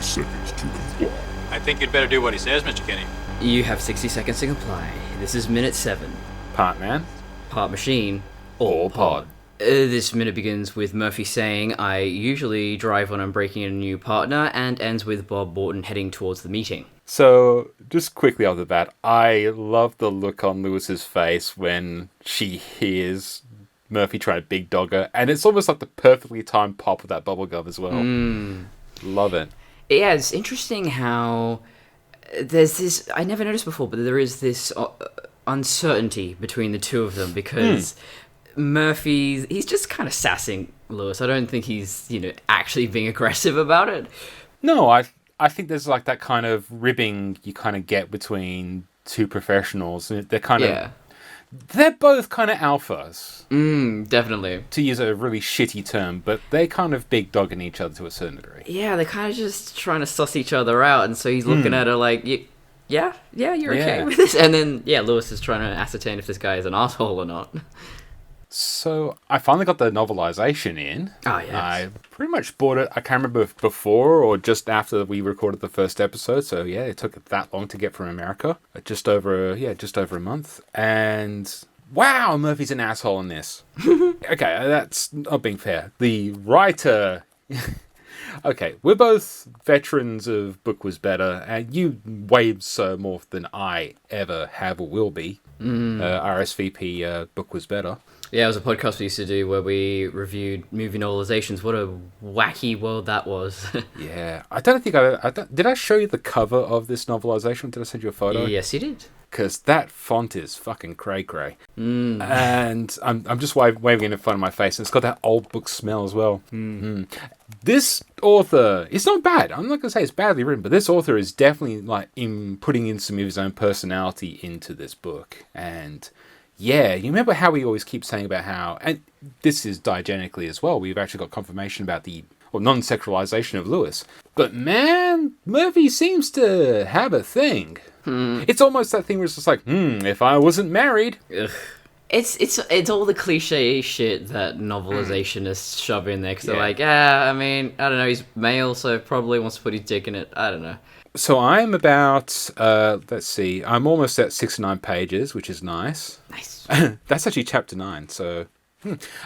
seconds to comply. I think you'd better do what he says, Mr. Kinney. You have 60 seconds to comply. This is minute 7. Part man. Part machine. Or pod. This minute begins with Murphy saying, I usually drive when I'm breaking in a new partner, and ends with Bob Morton heading towards the meeting. So, just quickly off the bat, I love the look on Lewis's face when she hears Murphy trying to big dog her, and it's almost like the perfectly timed pop of that bubblegum as well. Love it. Yeah, it's interesting how there's this, I never noticed before, but there is this uncertainty between the two of them, because Murphy, he's just kind of sassing Lewis. I don't think he's, actually being aggressive about it. No, I think there's like that kind of ribbing you kind of get between two professionals. They're kind of... They're both kind of alphas. Definitely. To use a really shitty term, but they're kind of big dogging each other to a certain degree. Yeah, they're kind of just trying to suss each other out, and so he's looking at her like, you're okay with this? And then, Lewis is trying to ascertain if this guy is an asshole or not. So, I finally got the novelization in. Oh, yes. I pretty much bought it, I can't remember if before or just after we recorded the first episode. So, yeah, it took that long to get from America. Just over a month. And, wow, Murphy's an asshole in this. Okay, that's not being fair. The writer... Okay, we're both veterans of Book Was Better, and you way so more than I ever have or will be. RSVP Book Was Better. Yeah, it was a podcast we used to do where we reviewed movie novelizations. What a wacky world that was. Yeah, I don't think did I show you the cover of this novelization? Did I send you a photo? Yes, you did. Because that font is fucking cray-cray. And I'm just waving it in front of my face, and it's got that old book smell as well. This author, it's not bad. I'm not going to say it's badly written, but this author is definitely like putting in some of his own personality into this book. And yeah, you remember how we always keep saying about how, and this is diegetically as well, we've actually got confirmation about the non-sexualization of Lewis. But man, Murphy seems to have a thing. It's almost that thing where it's just like, if I wasn't married. Ugh. It's all the cliche shit that novelizationists shove in there, because they're like, I don't know, he's male, so probably wants to put his dick in it. I don't know. So I'm about, I'm almost at 69 pages, which is nice. Nice. That's actually chapter 9, so...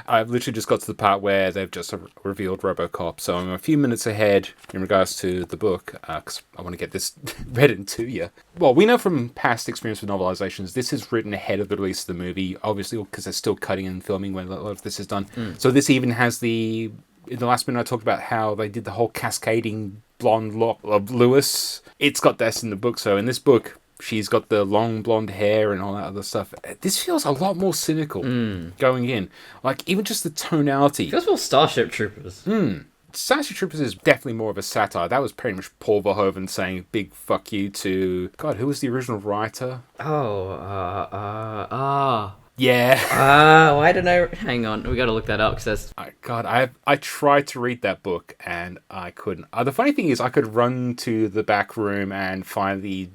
I've literally just got to the part where they've just revealed RoboCop, so I'm a few minutes ahead in regards to the book, because I want to get this read into you. Well, we know from past experience with novelizations, this is written ahead of the release of the movie, obviously, because they're still cutting and filming when a lot of this is done. So this even has in the last minute I talked about how they did the whole cascading blonde lock of Lewis. It's got this in the book, so in this book... She's got the long blonde hair and all that other stuff. This feels a lot more cynical going in. Like, even just the tonality. Feels more Starship Troopers. Starship Troopers is definitely more of a satire. That was pretty much Paul Verhoeven saying big fuck you to... God, who was the original writer? Yeah. I don't know. Hang on, we got to look that up because that's. God, I tried to read that book and I couldn't. The funny thing is, I could run to the back room and find the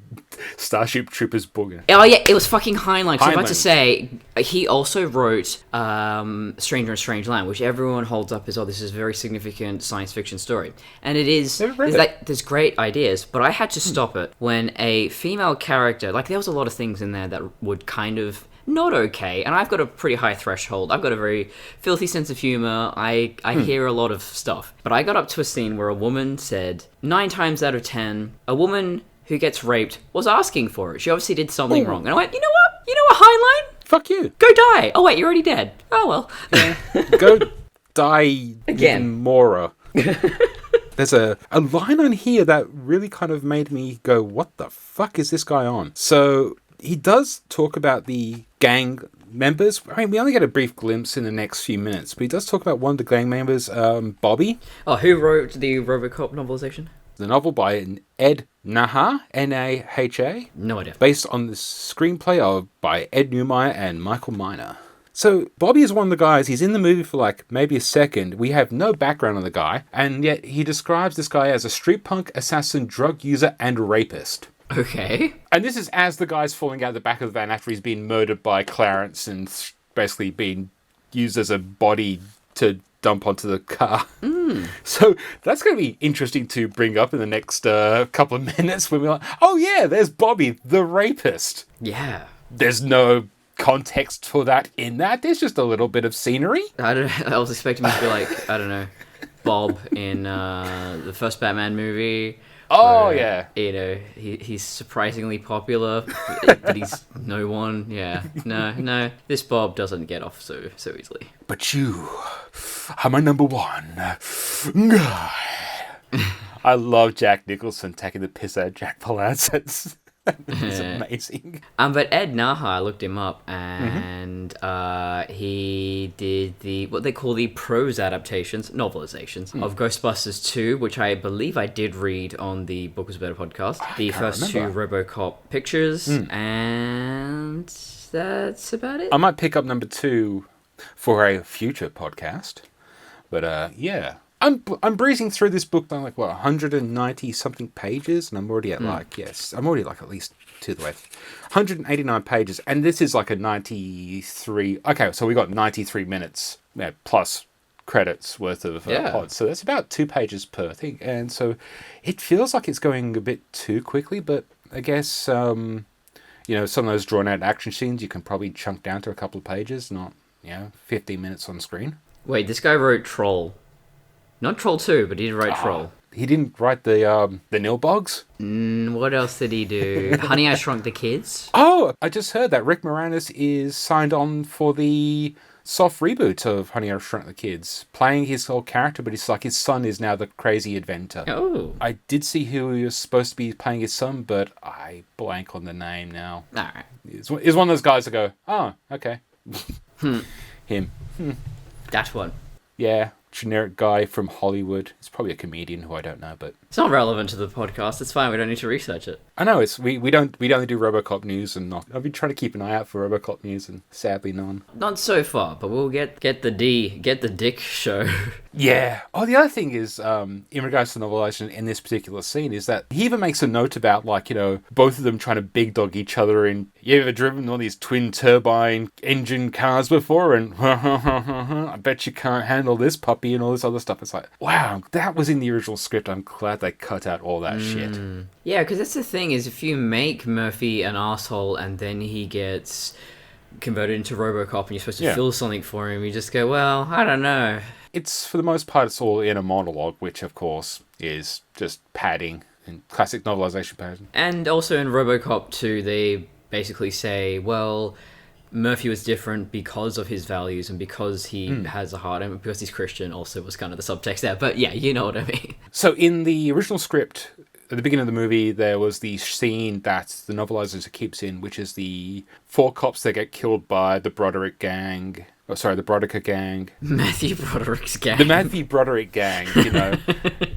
Starship Troopers book. Oh yeah, it was fucking Heinlein. I was about to say he also wrote Stranger in Strange Land, which everyone holds up as this is a very significant science fiction story, and it is. There's great ideas, but I had to stop it when a female character, like there was a lot of things in there that would kind of. Not okay, and I've got a pretty high threshold. I've got a very filthy sense of humor. I hear a lot of stuff. But I got up to a scene where a woman said, 9 times out of 10, a woman who gets raped was asking for it. She obviously did something wrong. And I went, you know what? You know what, Heinlein? Fuck you. Go die. Oh, wait, you're already dead. Oh, well. Yeah. Go die again. Even more. There's a line on here that really kind of made me go, what the fuck is this guy on? So... He does talk about the gang members. I mean, we only get a brief glimpse in the next few minutes, but he does talk about one of the gang members, Bobby. Oh, who wrote the RoboCop novelization? The novel by Ed Naha, N-A-H-A. No idea. Based on the screenplay by Ed Neumeier and Michael Miner. So, Bobby is one of the guys, he's in the movie for like maybe a second. We have no background on the guy, and yet he describes this guy as a street punk, assassin, drug user, and rapist. Okay. And this is as the guy's falling out the back of the van after he's been murdered by Clarence and basically being used as a body to dump onto the car. So that's going to be interesting to bring up in the next couple of minutes when we're like, oh yeah, there's Bobby, the rapist. Yeah. There's no context for that in that. There's just a little bit of scenery. I was expecting him to be like, I don't know, Bob in the first Batman movie. Oh, where, yeah. You know, he's surprisingly popular, but he's no one. Yeah. No. This Bob doesn't get off so easily. But you are my number one guy. I love Jack Nicholson taking the piss out of Jack Palance. It's amazing. But Ed Naha, I looked him up, and he did what they call the prose adaptations, novelizations, of Ghostbusters 2, which I believe I did read on the Book Was Better podcast. The first two RoboCop pictures, and that's about it. I might pick up number 2 for a future podcast. But yeah. I'm breezing through this book. I'm like, 190 something pages, and I'm already at at least to the way, 189 pages, and this is like a 93. Okay, so we got 93 minutes plus credits worth of pods, so that's about 2 pages per thing, and so it feels like it's going a bit too quickly. But I guess some of those drawn out action scenes you can probably chunk down to a couple of pages, not 15 minutes on screen. Wait, this guy wrote Troll. Not Troll 2, but he did write Troll. He didn't write the Nilbogs? What else did he do? Honey, I Shrunk the Kids? Oh, I just heard that Rick Moranis is signed on for the soft reboot of Honey, I Shrunk the Kids, playing his whole character, but it's like his son is now the crazy inventor. Oh. I did see who he was supposed to be playing his son, but I blank on the name now. Alright. He's one of those guys that go, oh, okay. Him. That one. Yeah. Generic guy from Hollywood. It's probably a comedian who I don't know, but it's not relevant to the podcast. It's fine. We don't need to research it. I know we only do RoboCop news, and not. I've been trying to keep an eye out for RoboCop news, and sadly none. Not so far, but we'll get the Dick show. Yeah. Oh, the other thing is, in regards to novelization in this particular scene, is that he even makes a note about both of them trying to big dog each other. And you ever driven one of these twin turbine engine cars before? And I bet you can't handle this puppy and all this other stuff. It's like, wow, that was in the original script. I'm glad they cut out all that shit. Yeah, because that's the thing is, if you make Murphy an asshole and then he gets converted into RoboCop and you're supposed to feel something for him, you just go, well, I don't know. It's, for the most part, it's all in a monologue, which, of course, is just padding in classic novelization pattern. And also in RoboCop 2, they basically say, well, Murphy was different because of his values and because he has a heart, and because he's Christian also was kind of the subtext there. But yeah, you know what I mean. So in the original script, at the beginning of the movie, there was the scene that the novelizer keeps in, which is the 4 cops that get killed by the Broderick gang. Oh, sorry, the Broderick gang. Matthew Broderick's gang. The Matthew Broderick gang,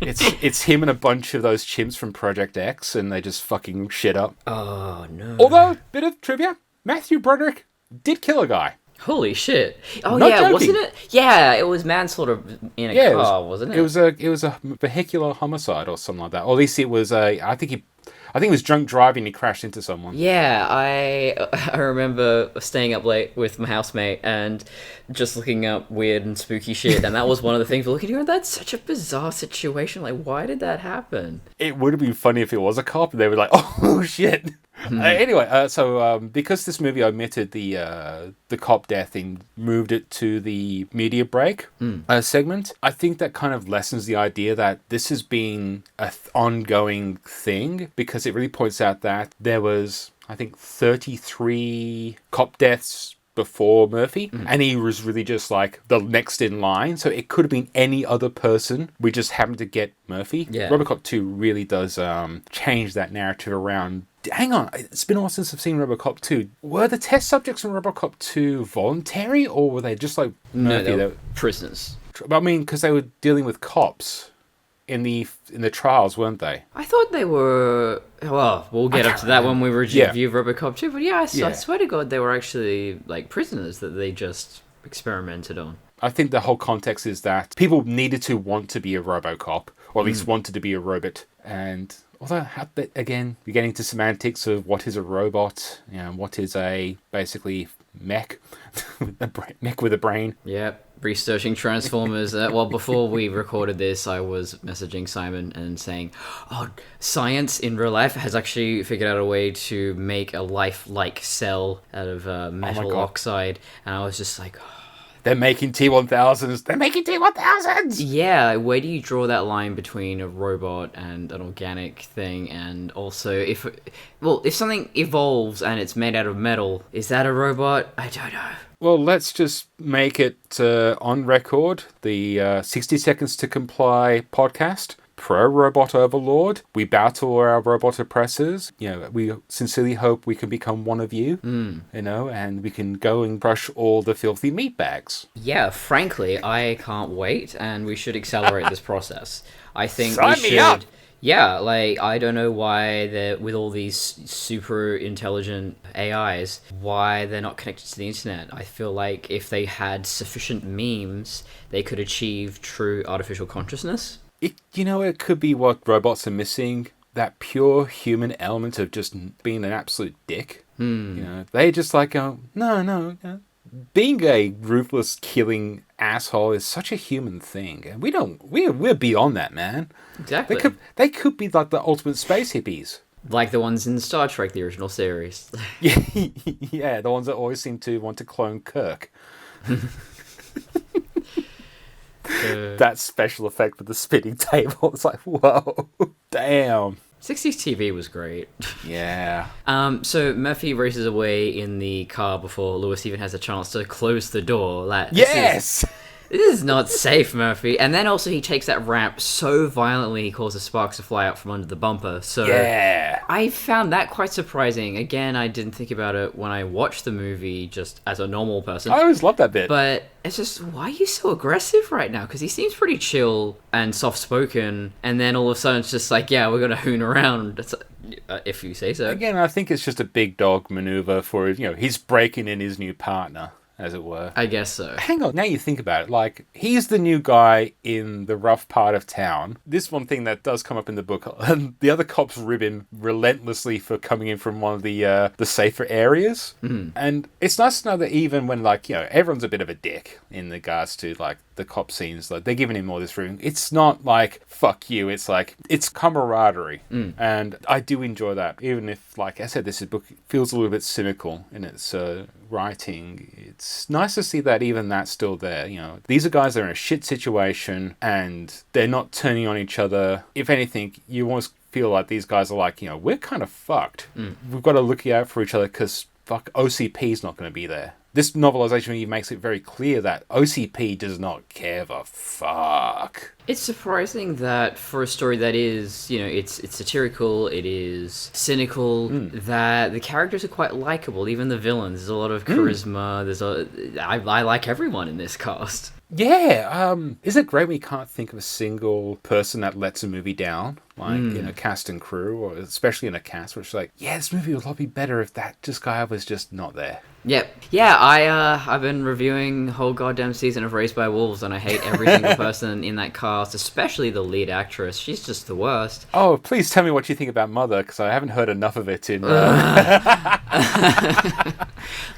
It's him and a bunch of those chimps from Project X, and they just fucking shit up. Oh, no. Although, bit of trivia, Matthew Broderick did kill a guy. Holy shit. Oh, not joking. Wasn't it? Yeah, it was manslaughter in a car, wasn't it? It was a vehicular homicide or something like that. Or at least it was I think he was drunk driving and he crashed into someone. Yeah, I remember staying up late with my housemate and just looking up weird and spooky shit, and that was one of the things we're looking at. That's such a bizarre situation. Like, why did that happen? It would have been funny if it was a cop and they were like, oh, shit. Anyway, so because this movie omitted the cop death and moved it to the media break segment, I think that kind of lessens the idea that this has been an ongoing thing, because it really points out that there was, I think, 33 cop deaths before Murphy, and he was really just like the next in line, so it could have been any other person. We just happened to get Murphy. RoboCop 2 really does change that narrative around. Hang on, it's been a while since I've seen RoboCop 2. Were the test subjects in RoboCop 2 voluntary, or were they just like Murphy? No, they were prisoners. I mean, because they were dealing with cops in the trials, weren't they? I thought they were. Well, we'll get up to that when we review RoboCop 2. But I swear to God, they were actually like prisoners that they just experimented on. I think the whole context is that people needed to want to be a RoboCop, or at least wanted to be a robot, and although, again, you're getting to semantics of what is a robot, what is a basically mech, mech with a brain. Yep. Researching Transformers. Well, before we recorded this, I was messaging Simon and saying, "Oh, science in real life has actually figured out a way to make a lifelike cell out of metal oxide," and I was just like, "They're making T-1000s. They're making T-1000s." Yeah, where do you draw that line between a robot and an organic thing? And also, if something evolves and it's made out of metal, is that a robot? I don't know. Well, let's just make it on record, the 60 Seconds to Comply podcast. Pro-robot overlord. We bow to our robot oppressors. We sincerely hope we can become one of you, and we can go and brush all the filthy meat bags. Yeah, frankly, I can't wait, and we should accelerate this process. I think Sign we should... me up! Yeah, I don't know why with all these super intelligent AIs, why they're not connected to the internet. I feel like if they had sufficient memes, they could achieve true artificial consciousness. It could be what robots are missing, that pure human element of just being an absolute dick. They just no. Being a ruthless, killing asshole is such a human thing, and we're beyond that, man. Exactly. They could be like the ultimate space hippies. Like the ones in Star Trek, the original series. Yeah, the ones that always seem to want to clone Kirk. That special effect with the spinning table, it's like, whoa, damn. 60s TV was great. Yeah. So Murphy races away in the car before Lewis even has a chance to close the door. Yes! This is not safe, Murphy. And then also he takes that ramp so violently he causes sparks to fly out from under the bumper. So yeah. I found that quite surprising. Again, I didn't think about it when I watched the movie just as a normal person. I always loved that bit. But it's just, why are you so aggressive right now? Because he seems pretty chill and soft-spoken. And then all of a sudden it's just like, yeah, we're going to hoon around. It's, if you say so. Again, I think it's just a big dog maneuver for, he's breaking in his new partner, as it were. I guess so. Hang on, now you think about it, he's the new guy in the rough part of town. This one thing that does come up in the book, and the other cops rib him relentlessly for coming in from one of the safer areas. Mm. And it's nice to know that even when, everyone's a bit of a dick in regards to, the cop scenes, they're giving him all this room. It's not fuck you, it's camaraderie. Mm. And I do enjoy that, even if, like I said, this book feels a little bit cynical in its writing. It's nice to see that even that's still there. These are guys that are in a shit situation and they're not turning on each other. If anything, you almost feel like these guys are we're kind of fucked. Mm. We've got to look out for each other because OCP's not going to be there. This novelization makes it very clear that OCP does not care the fuck. It's surprising that for a story that is, it's satirical, it is cynical, that the characters are quite likable, even the villains. There's a lot of charisma, I like everyone in this cast. Yeah, isn't it great when you can't think of a single person that lets a movie down, in a cast and crew, or especially in a cast, where it's this movie would a lot be better if that guy was just not there. Yep. Yeah, I've been reviewing the whole goddamn season of Raised by Wolves, and I hate every single person in that cast, especially the lead actress. She's just the worst. Oh, please tell me what you think about Mother, because I haven't heard enough of it in...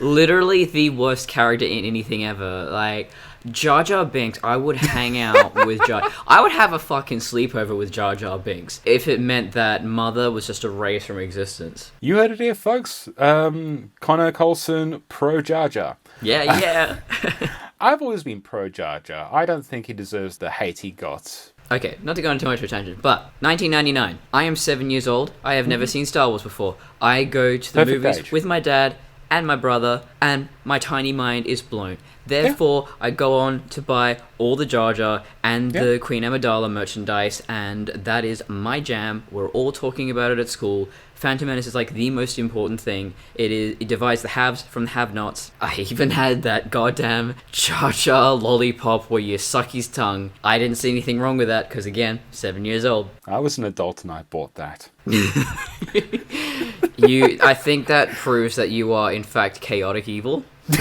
Literally the worst character in anything ever. Jar Jar Binks, I would hang out with Jar... I would have a fucking sleepover with Jar Jar Binks if it meant that Mother was just erased from existence. You heard it here, folks. Connor Coulson, pro Jar Jar. Yeah. I've always been pro Jar Jar. I don't think he deserves the hate he got. Okay, not to go on too much of a tangent, but 1999. I am 7 years old. I have never seen Star Wars before. I go to the Perfect movies age. with my dad and my brother, and my tiny mind is blown. Therefore, I go on to buy all the Jar Jar and the Queen Amidala merchandise, and that is my jam. We're all talking about it at school. Phantom Menace is the most important thing. It divides the haves from the have-nots. I even had that goddamn Jar Jar lollipop where you suck his tongue. I didn't see anything wrong with that, because again, 7 years old. I was an adult and I bought that. I think that proves that you are, in fact, chaotic evil. Isn't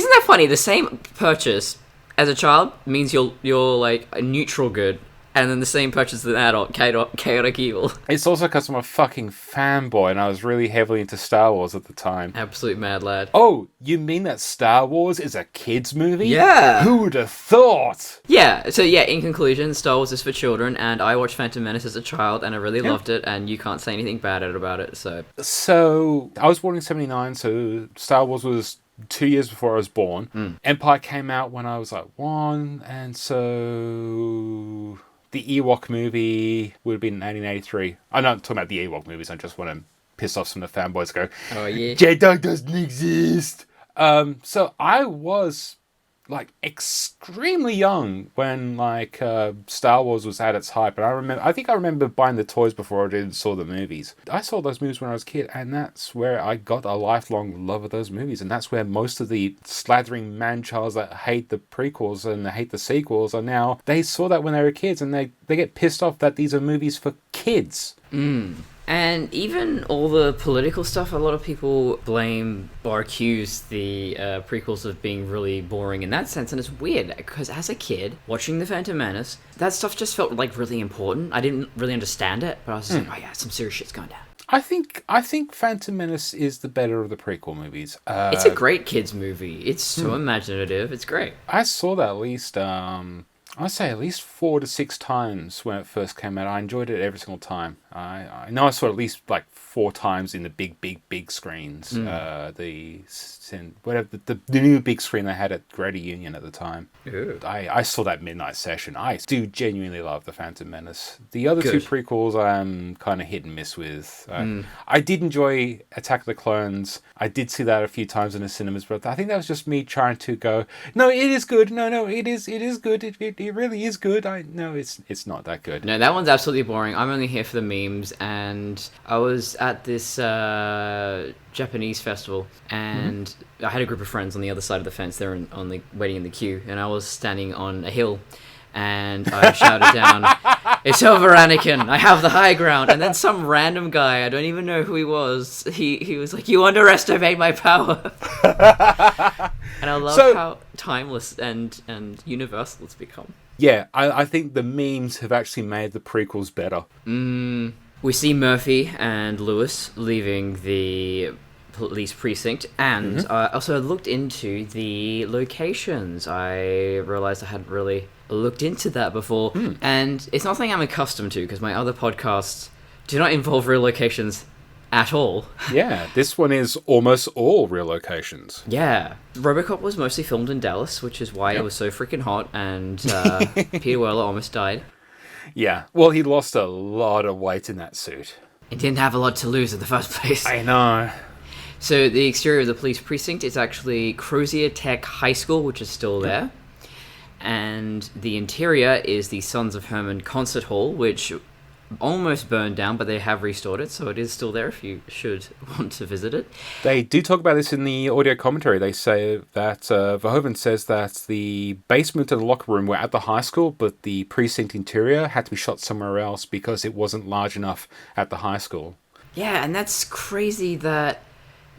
that funny? The same purchase as a child means you're a neutral good, And then the same purchase as an adult, chaotic evil. It's also because I'm a fucking fanboy and I was really heavily into Star Wars at the time. Absolute mad lad. Oh, you mean that Star Wars is a kid's movie? Yeah. Who would have thought? Yeah, so yeah, in conclusion, Star Wars is for children, and I watched Phantom Menace as a child, and I really loved it, and you can't say anything bad about it, so... So, I was born in 79, so Star Wars was 2 years before I was born. Empire came out when I was like 1, and so... The Ewok movie would have been 1983. I'm not talking about the Ewok movies, I just want to piss off some of the fanboys go, oh yeah, Jedi doesn't exist! So I was... like extremely young when like Star Wars was at its hype, and I think I remember buying the toys before I did saw the movies. I saw those movies when I was a kid, and that's where I got a lifelong love of those movies, and that's where most of the slathering man-childs that hate the prequels and hate the sequels are now. They saw that when they were kids, and they get pissed off that these are movies for kids. And even all the political stuff, a lot of people blame or accuse the prequels of being really boring in that sense, and it's weird, because as a kid, watching The Phantom Menace, that stuff just felt like really important. I didn't really understand it, but I was just like, oh yeah, some serious shit's going down. I think Phantom Menace is the better of the prequel movies. It's a great kids movie. It's so imaginative. It's great. I saw that at least... I'd say at least 4 to 6 times when it first came out. I enjoyed it every single time. I know I saw it at least like 4 times in the big screens. The new big screen they had at Greater Union at the time. I saw that midnight session. I do genuinely love The Phantom Menace. The other two prequels I'm kind of hit and miss with. I did enjoy Attack of the Clones. I did see that a few times in the cinemas, but I think that was just me trying to go, no, it is good. No, it is good. It really is good. No, it's not that good. No, that one's absolutely boring. I'm only here for the memes, and I was at this Japanese festival, and I had a group of friends on the other side of the fence. They were waiting in the queue, and I was standing on a hill, and I shouted down, "It's over, Anakin! I have the high ground!" And then some random guy, I don't even know who he was, he was like, "You underestimate my power!" And I love how timeless and universal it's become. Yeah, I think the memes have actually made the prequels better. We see Murphy and Lewis leaving the police precinct, and I also looked into the locations. I realized I hadn't really looked into that before, and it's not something I'm accustomed to, because my other podcasts do not involve real locations at all. Yeah, this one is almost all real locations. Yeah. RoboCop was mostly filmed in Dallas, which is why it was so freaking hot, and Peter Weller almost died. Yeah, well, he lost a lot of weight in that suit. He didn't have a lot to lose in the first place. I know. So the exterior of the police precinct is actually Crozier Tech High School, which is still there. And the interior is the Sons of Herman Concert Hall, which almost burned down, but they have restored it, so it is still there if you should want to visit it. They do talk about this in the audio commentary. They say that Verhoeven says that the basement and the locker room were at the high school, but the precinct interior had to be shot somewhere else because it wasn't large enough at the high school. Yeah, and that's crazy that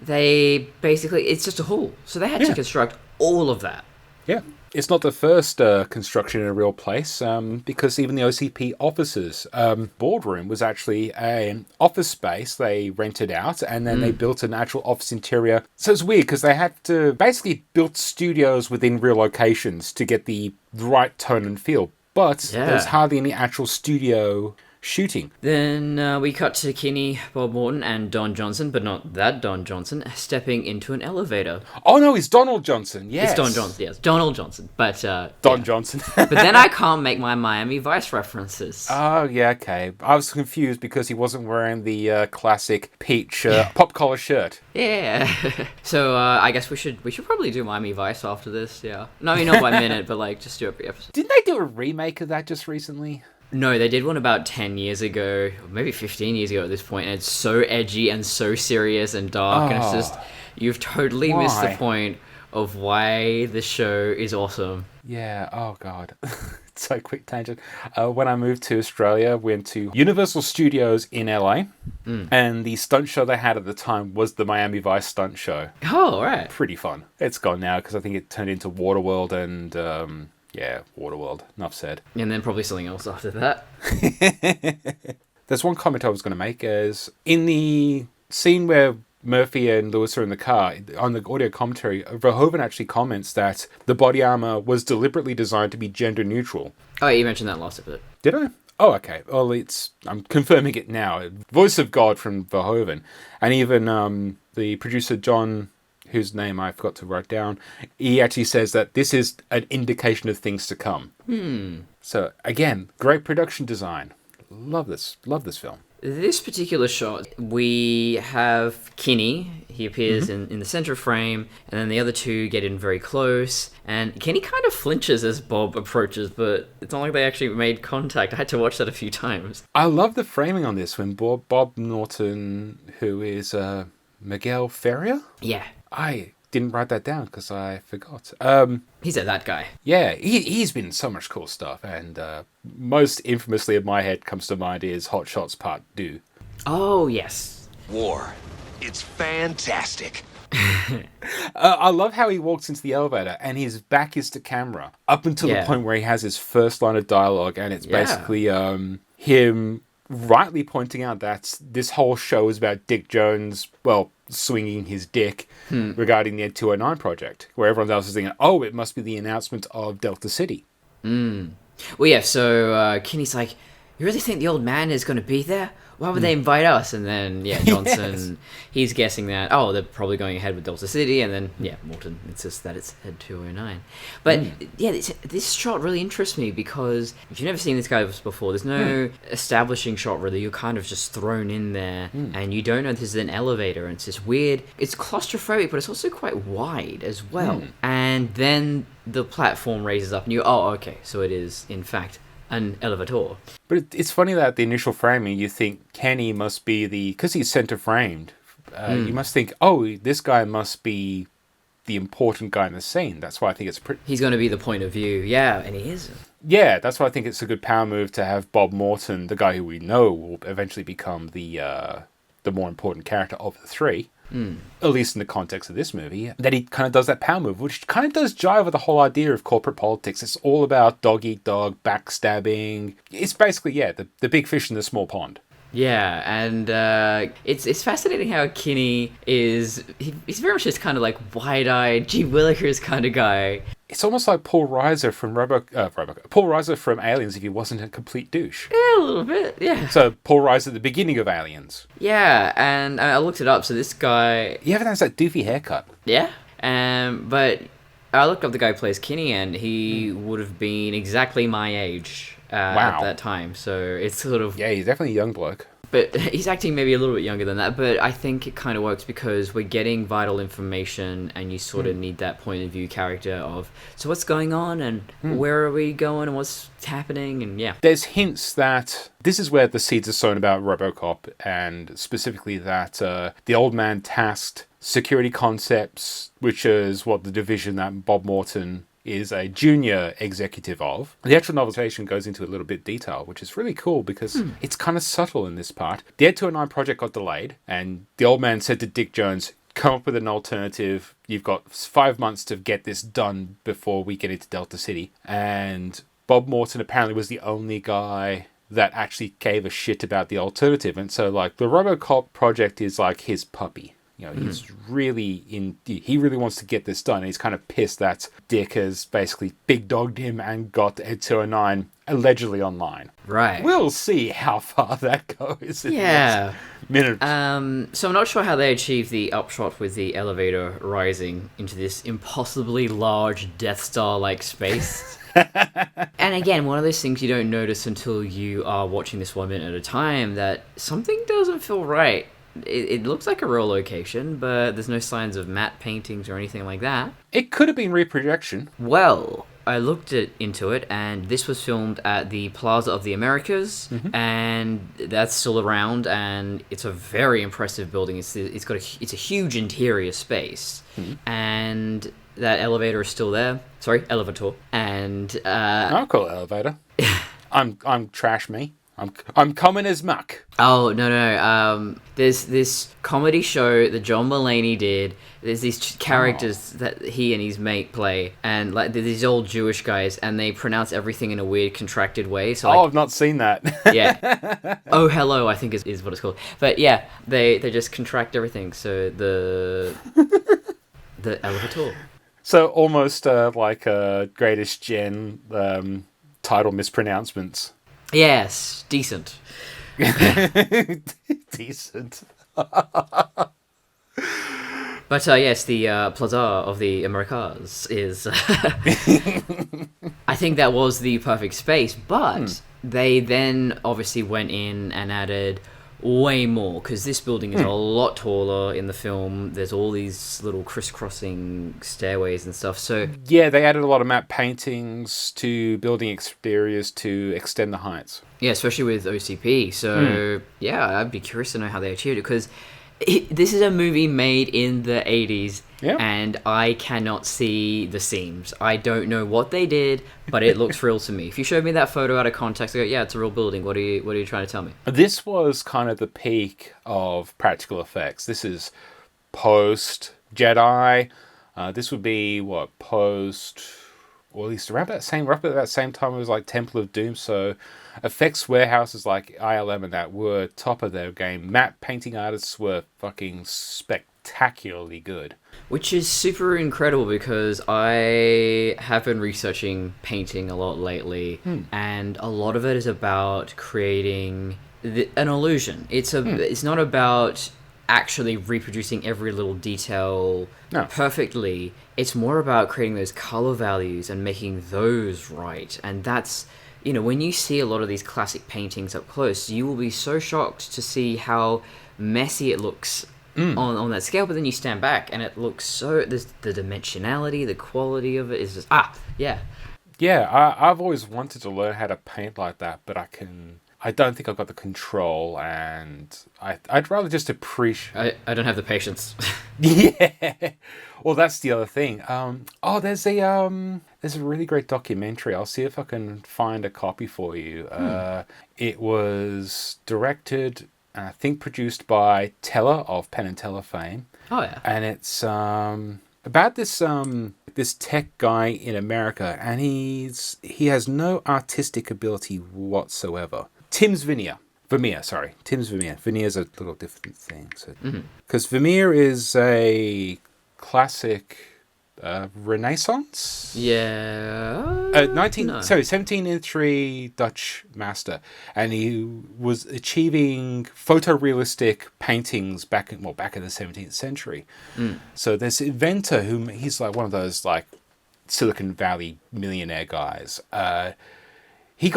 they basically... It's just a hall, so they had to construct all of that. Yeah. It's not the first construction in a real place, because even the OCP offices boardroom was actually an office space they rented out, and then they built an actual office interior. So it's weird, because they had to basically build studios within real locations to get the right tone and feel. But there's hardly any actual studio shooting. Then we cut to Kinney, Bob Morton, and Don Johnson, but not that Don Johnson, stepping into an elevator. Oh no, it's Donald Johnson, yes. It's Don Johnson, yes. Donald Johnson, but... Don Johnson. But then I can't make my Miami Vice references. Oh, yeah, okay. I was confused because he wasn't wearing the classic peach pop collar shirt. Yeah. So I guess we should probably do Miami Vice after this, yeah. No, not by minute, but like just do every episode. Didn't they do a remake of that just recently? No, they did one about 10 years ago, maybe 15 years ago at this point, and it's so edgy and so serious and dark, and it's just, you've totally missed the point of why the show is awesome. Yeah, oh god. So quick tangent. When I moved to Australia, went to Universal Studios in LA, and the stunt show they had at the time was the Miami Vice stunt show. Oh, right. Pretty fun. It's gone now, because I think it turned into Waterworld and... Yeah, Waterworld. Enough said. And then probably something else after that. There's one comment I was going to make is, in the scene where Murphy and Lewis are in the car, on the audio commentary, Verhoeven actually comments that the body armor was deliberately designed to be gender neutral. Oh, you mentioned that last episode. Did I? Oh, okay. Well, I'm confirming it now. Voice of God from Verhoeven. And even the producer, John, whose name I forgot to write down, he actually says that this is an indication of things to come. So, again, great production design. Love this film. This particular shot, we have Kinney. He appears in the center frame, and then the other two get in very close. And Kinney kind of flinches as Bob approaches, but it's not like they actually made contact. I had to watch that a few times. I love the framing on this when Bob Morton, who is Miguel Ferrier? Yeah. I didn't write that down because I forgot. He's that guy. Yeah, he's been in so much cool stuff, and most infamously in my head comes to mind is Hot Shots Part 2. Oh, yes. War. It's fantastic. I love how he walks into the elevator and his back is to camera up until the point where he has his first line of dialogue, and it's basically him rightly pointing out that this whole show is about Dick Jones, swinging his dick regarding the 209 project, where everyone else is thinking, oh, it must be the announcement of Delta City. Well, yeah, so Kinney's like, you really think the old man is going to be there? Why would they invite us? And then, Johnson, he's guessing that, they're probably going ahead with Delta City, and then, Morton insists that it's Head 209. But, this shot really interests me, because if you've never seen this guy before, there's no establishing shot, really. You're kind of just thrown in there, and you don't know this is an elevator, and it's this weird, it's claustrophobic, but it's also quite wide as well. And then the platform raises up, and okay, so it is, in fact, an elevator. But it's funny that the initial framing, you think Kenny must be because he's center framed, you must think, this guy must be the important guy in the scene. That's why I think it's he's going to be the point of view, and he is. Yeah, that's why I think it's a good power move to have Bob Morton, the guy who we know will eventually become the more important character of the three. At least in the context of this movie, that he kind of does that power move, which kind of does jive with the whole idea of corporate politics. It's all about dog eat dog, backstabbing. It's basically, the big fish in the small pond. Yeah, and it's fascinating how Kinney is... He's very much just kind of like wide-eyed, Gee Willikers kind of guy. It's almost like Paul Reiser from Paul Reiser from Aliens if he wasn't a complete douche. Yeah, a little bit, yeah. So Paul Reiser at the beginning of Aliens. Yeah, and I looked it up, so this guy... He even has that doofy haircut. Yeah, but I looked up the guy who plays Kinney, and he would have been exactly my age at that time, so it's sort of... Yeah, he's definitely a young bloke. But he's acting maybe a little bit younger than that, but I think it kind of works because we're getting vital information, and you sort of need that point of view character of, so what's going on, and where are we going, and what's happening, and There's hints that this is where the seeds are sown about RoboCop, and specifically that the old man tasked Security Concepts, which is what the division that Bob Morton is a junior executive of. The actual novelization goes into a little bit detail, which is really cool because it's kind of subtle in this part. The Ed 209 project got delayed, and the old man said to Dick Jones, come up with an alternative. You've got 5 months to get this done before we get into Delta City. And Bob Morton apparently was the only guy that actually gave a shit about the alternative. And so, the RoboCop project is like his puppy. He's really he really wants to get this done. And he's kind of pissed that Dick has basically big dogged him and got Ed 209 allegedly online. Right. We'll see how far that goes in the next minute. So I'm not sure how they achieved the upshot with the elevator rising into this impossibly large Death Star-like space. And again, one of those things you don't notice until you are watching this 1 minute at a time, that something doesn't feel right. It looks like a real location, but there's no signs of matte paintings or anything like that. It could have been reprojection. Well, I looked into it, and this was filmed at the Plaza of the Americas, and that's still around, and it's a very impressive building. It's a huge interior space, and that elevator is still there. Sorry, elevator. And I'll call it elevator. I'm trash me. I'm coming as Muck. Oh, no. There's this comedy show that John Mulaney did. There's these characters that he and his mate play, and like they're these old Jewish guys, and they pronounce everything in a weird contracted way. So, like, I've not seen that. yeah. Oh, hello, I think is what it's called. But yeah, they just contract everything. So the elevator. So almost like Greatest Gen title mispronouncements. Yes, decent. Decent. But yes, the Plaza of the Americas is... I think that was the perfect space, but they then obviously went in and added way more, because this building is a lot taller in the film. There's all these little crisscrossing stairways and stuff, so... Yeah, they added a lot of matte paintings to building exteriors to extend the heights. Yeah, especially with OCP. So, yeah, I'd be curious to know how they achieved it, because this is a movie made in the 80s, and I cannot see the seams. I don't know what they did, but it looks real to me. If you showed me that photo out of context, I go, yeah, it's a real building. What are you trying to tell me? This was kind of the peak of practical effects. This is post-Jedi. This would be, post... Or at least roughly at that same time, it was like Temple of Doom. So effects warehouses like ILM and that were top of their game. Matte painting artists were fucking spectacularly good. Which is super incredible, because I have been researching painting a lot lately, and a lot of it is about creating an illusion. It's not about actually reproducing every little detail perfectly. It's more about creating those color values and making those right. And that's, when you see a lot of these classic paintings up close, you will be so shocked to see how messy it looks on that scale. But then you stand back and it looks so... There's the dimensionality, the quality of it is just... Yeah, I've always wanted to learn how to paint like that, but I don't think I've got the control, and I'd rather just appreciate... I don't have the patience. Yeah. Well, that's the other thing. There's a really great documentary. I'll see if I can find a copy for you. It was directed, and I think produced by Teller of Penn and Teller fame. Oh, yeah. And it's about this tech guy in America, and he has no artistic ability whatsoever. Tim's Vermeer. Tim's Vermeer. Veneer's a little different thing. Because Vermeer is a classic Renaissance? Yeah. 1703 Dutch master. And he was achieving photorealistic paintings back in the 17th century. So this inventor, he's like one of those like Silicon Valley millionaire guys. He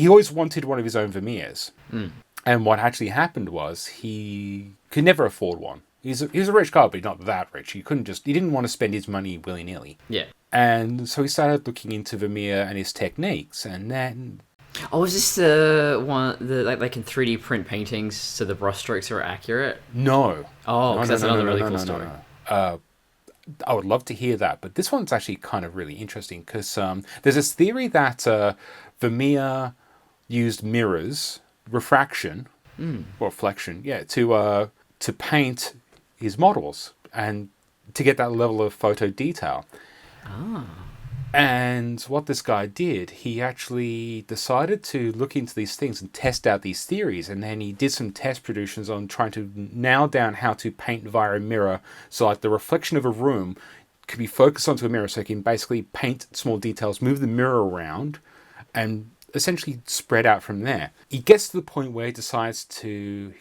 always wanted one of his own Vermeers. And what actually happened was he could never afford one. He was a rich guy, but not that rich. He didn't want to spend his money willy-nilly. Yeah. And so he started looking into Vermeer and his techniques, and then... Oh, is this the one like in 3D print paintings so the brushstrokes are accurate? No. Oh, because that's another really cool story. I would love to hear that, but this one's actually kind of really interesting, because there's this theory that Vermeer used mirrors, refraction, or reflection, to paint his models and to get that level of photo detail. And what this guy did, he actually decided to look into these things and test out these theories, and then he did some test productions on trying to nail down how to paint via a mirror, so like the reflection of a room could be focused onto a mirror, so he can basically paint small details, move the mirror around, and essentially spread out from there. He gets to the point where he decides to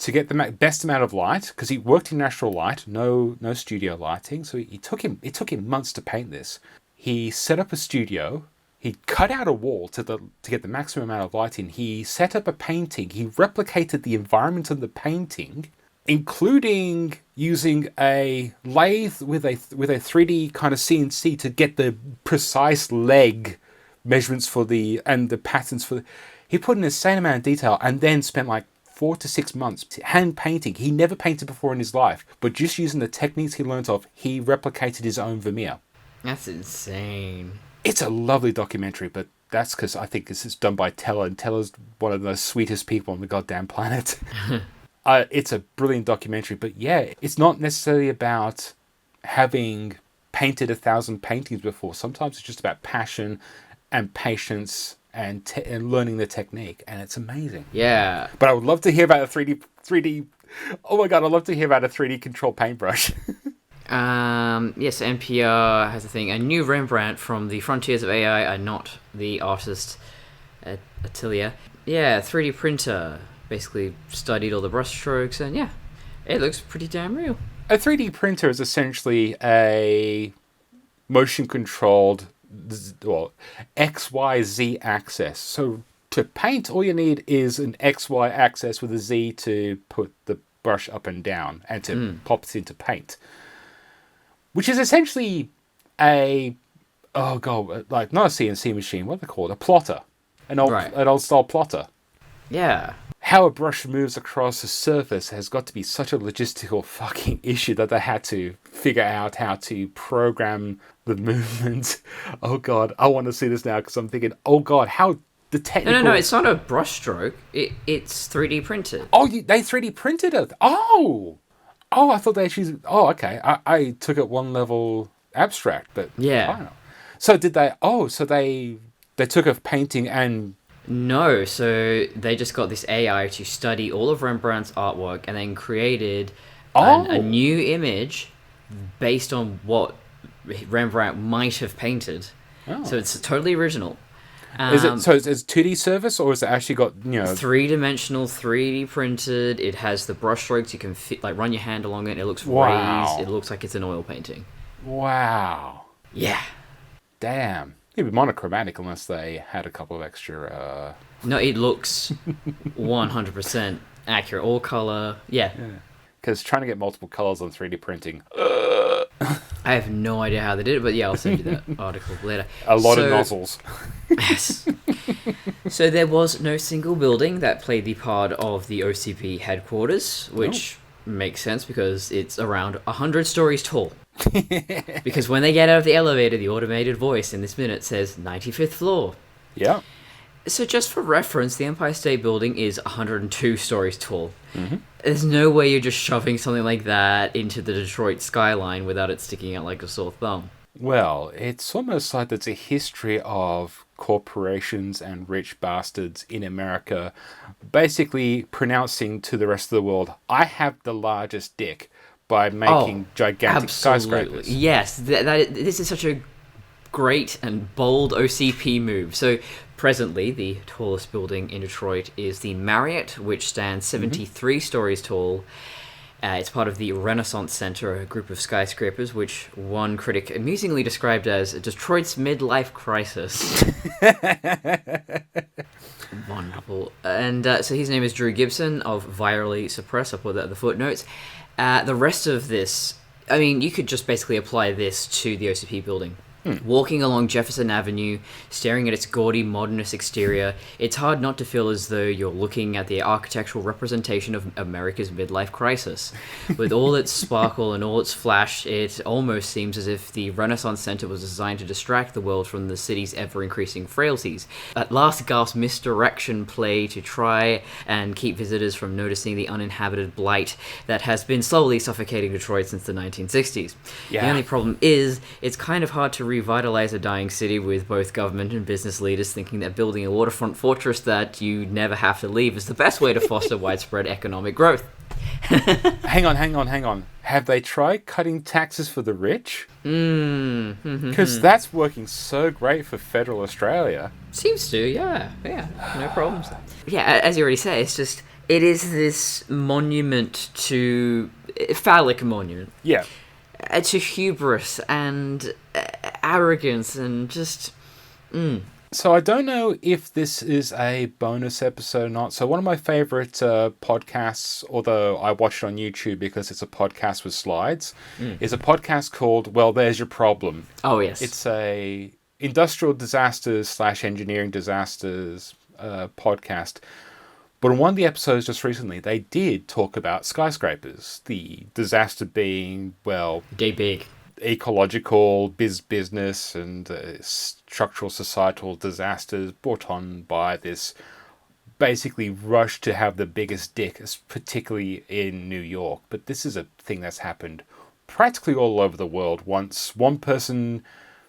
get the best amount of light, because he worked in natural light, no studio lighting, so it took him months to paint this. He set up a studio, he cut out a wall to get the maximum amount of light in, he set up a painting, he replicated the environment of the painting, including using a lathe with a 3D kind of CNC to get the precise leg measurements and the patterns he put in an insane amount of detail, and then spent like 4 to 6 months hand painting. He never painted before in his life, but just using the techniques he learnt of, he replicated his own Vermeer. That's insane. It's a lovely documentary, but that's because I think this is done by Teller, and Teller's one of the sweetest people on the goddamn planet. It's a brilliant documentary, but yeah, it's not necessarily about having painted 1,000 paintings before. Sometimes it's just about passion and patience and learning the technique, and it's amazing. Yeah. But I would love to hear about a 3D. Oh my god, I'd love to hear about a 3D control paintbrush. Yes, NPR has a thing. A new Rembrandt from the frontiers of AI are not the artist at Atelier. Yeah, 3D printer basically studied all the brush strokes, and yeah, it looks pretty damn real. A 3D printer is essentially a motion-controlled, well, XYZ axis. So to paint, all you need is an XY axis with a Z to put the brush up and down and to pop it into paint. Which is essentially like not a CNC machine, what are they called? A plotter. An old style plotter. Yeah. How a brush moves across a surface has got to be such a logistical fucking issue that they had to figure out how to program the movement. Oh god, I want to see this now because I'm thinking, oh god, how the technical... No, it's not a brush stroke. It's 3D printed. Oh, they 3D printed it? Oh, I thought they actually... Oh, okay. I took it one level abstract, but... Yeah. I don't know. So did they... Oh, so they took a painting and... No, so they just got this AI to study all of Rembrandt's artwork and then created a new image based on what Rembrandt might have painted. Oh. So it's totally original. Is it 2D service, or is it actually got, three-dimensional, 3D printed? It has the brush strokes. You can run your hand along it. And it looks raised. It looks like it's an oil painting. Wow. Yeah. Damn. It'd be monochromatic unless they had a couple of extra... No, it looks 100% accurate. All color. Yeah. Because trying to get multiple colors on 3D printing... I have no idea how they did it, but yeah, I'll send you that article later. A lot of nozzles. Yes. So there was no single building that played the part of the OCP headquarters, which makes sense because it's around 100 stories tall. Because when they get out of the elevator, the automated voice in this minute says 95th floor. Yeah. So just for reference, the Empire State Building is 102 stories tall. Mm-hmm. There's no way you're just shoving something like that into the Detroit skyline without it sticking out like a sore thumb. Well, it's almost like there's a history of corporations and rich bastards in America basically pronouncing to the rest of the world, I have the largest dick, by making gigantic skyscrapers. Yes, this is such a great and bold OCP move. So presently, the tallest building in Detroit is the Marriott, which stands 73 stories tall. It's part of the Renaissance Center, a group of skyscrapers, which one critic amusingly described as Detroit's midlife crisis. Wonderful. And so his name is Drew Gibson of Virally Suppressed. I'll put that in the footnotes. The rest of this, I mean, you could just basically apply this to the OCP building. Walking along Jefferson Avenue, staring at its gaudy modernist exterior, it's hard not to feel as though you're looking at the architectural representation of America's midlife crisis. With all its sparkle and all its flash, it almost seems as if the Renaissance Center was designed to distract the world from the city's ever-increasing frailties. At last gasp misdirection play to try and keep visitors from noticing the uninhabited blight that has been slowly suffocating Detroit since the 1960s. Yeah. The only problem is, it's kind of hard to revitalize a dying city with both government and business leaders thinking that building a waterfront fortress that you never have to leave is the best way to foster widespread economic growth. Hang on. Have they tried cutting taxes for the rich? Because that's working so great for federal Australia. Seems to, yeah, no problems. Yeah, as you already say, it's just, it is this monument to, phallic monument. Yeah. To hubris and arrogance and just... So I don't know if this is a bonus episode or not. So one of my favorite podcasts, although I watch it on YouTube because it's a podcast with slides, is a podcast called Well, There's Your Problem. Oh, yes. It's a industrial disasters / engineering disasters podcast. But in one of the episodes just recently, they did talk about skyscrapers. The disaster being, well... Day big. ecological business and structural societal disasters brought on by this basically rush to have the biggest dick, particularly in New York. But this is a thing that's happened practically all over the world. Once one person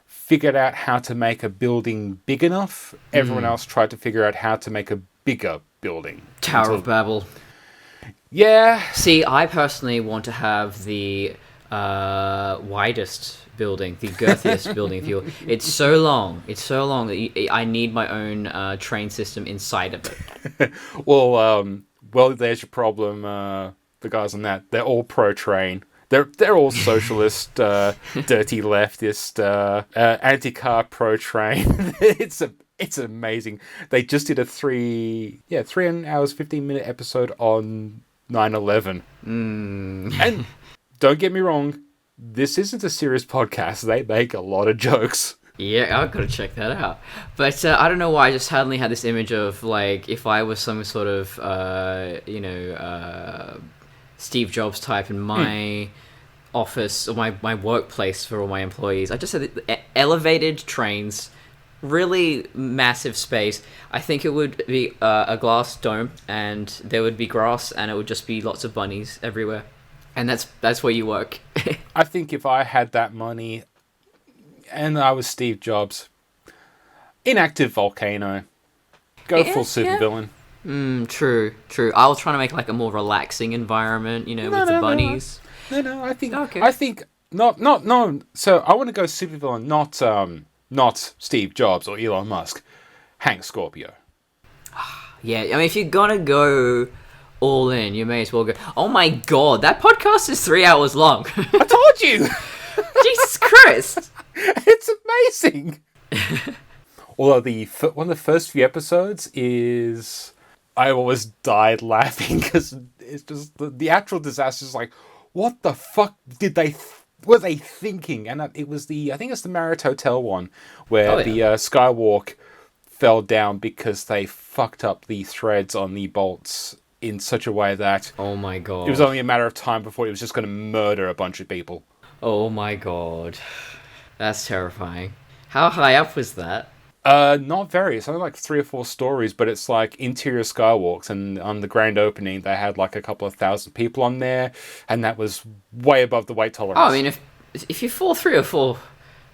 figured out how to make a building big enough, everyone else tried to figure out how to make a bigger building. Tower of Babel. Yeah. See, I personally want to have the widest building, the girthiest building, if you will. It's so long that I need my own train system inside of it. Well, there's your problem. The guys on that, they're all pro-train. They're all socialist, dirty leftist, anti-car pro-train. It's amazing. They just did a 3 hours 15-minute episode on 9/11. And don't get me wrong, this isn't a serious podcast. They make a lot of jokes. Yeah, I've got to check that out. But I don't know why I just suddenly had this image of, like, if I was some sort of, Steve Jobs type in my office or my workplace for all my employees. I just said elevated trains, really massive space. I think it would be a glass dome, and there would be grass, and it would just be lots of bunnies everywhere. And that's where you work. I think if I had that money and I was Steve Jobs, inactive volcano, go full supervillain. True. I was trying to make like a more relaxing environment, with the bunnies. No. I think not. So I want to go supervillain, not Steve Jobs or Elon Musk. Hank Scorpio. Yeah, I mean, if you're gonna go all in, you may as well go. Oh my god, that podcast is 3 hours long. I told you. Jesus Christ, it's amazing. Although one of the first few episodes is, I always died laughing because it's just the actual disaster is like, what the fuck were they thinking? And it was I think it's the Marriott Hotel one where the Skywalk fell down because they fucked up the threads on the bolts in such a way that, oh my god, it was only a matter of time before it was just going to murder a bunch of people. Oh my god, that's terrifying. How high up was that? Not very. It's only like 3 or 4 stories, but it's like interior skywalks, and on the grand opening they had like a couple of thousand people on there, and that was way above the weight tolerance. Oh, I mean, if you fall 3 or 4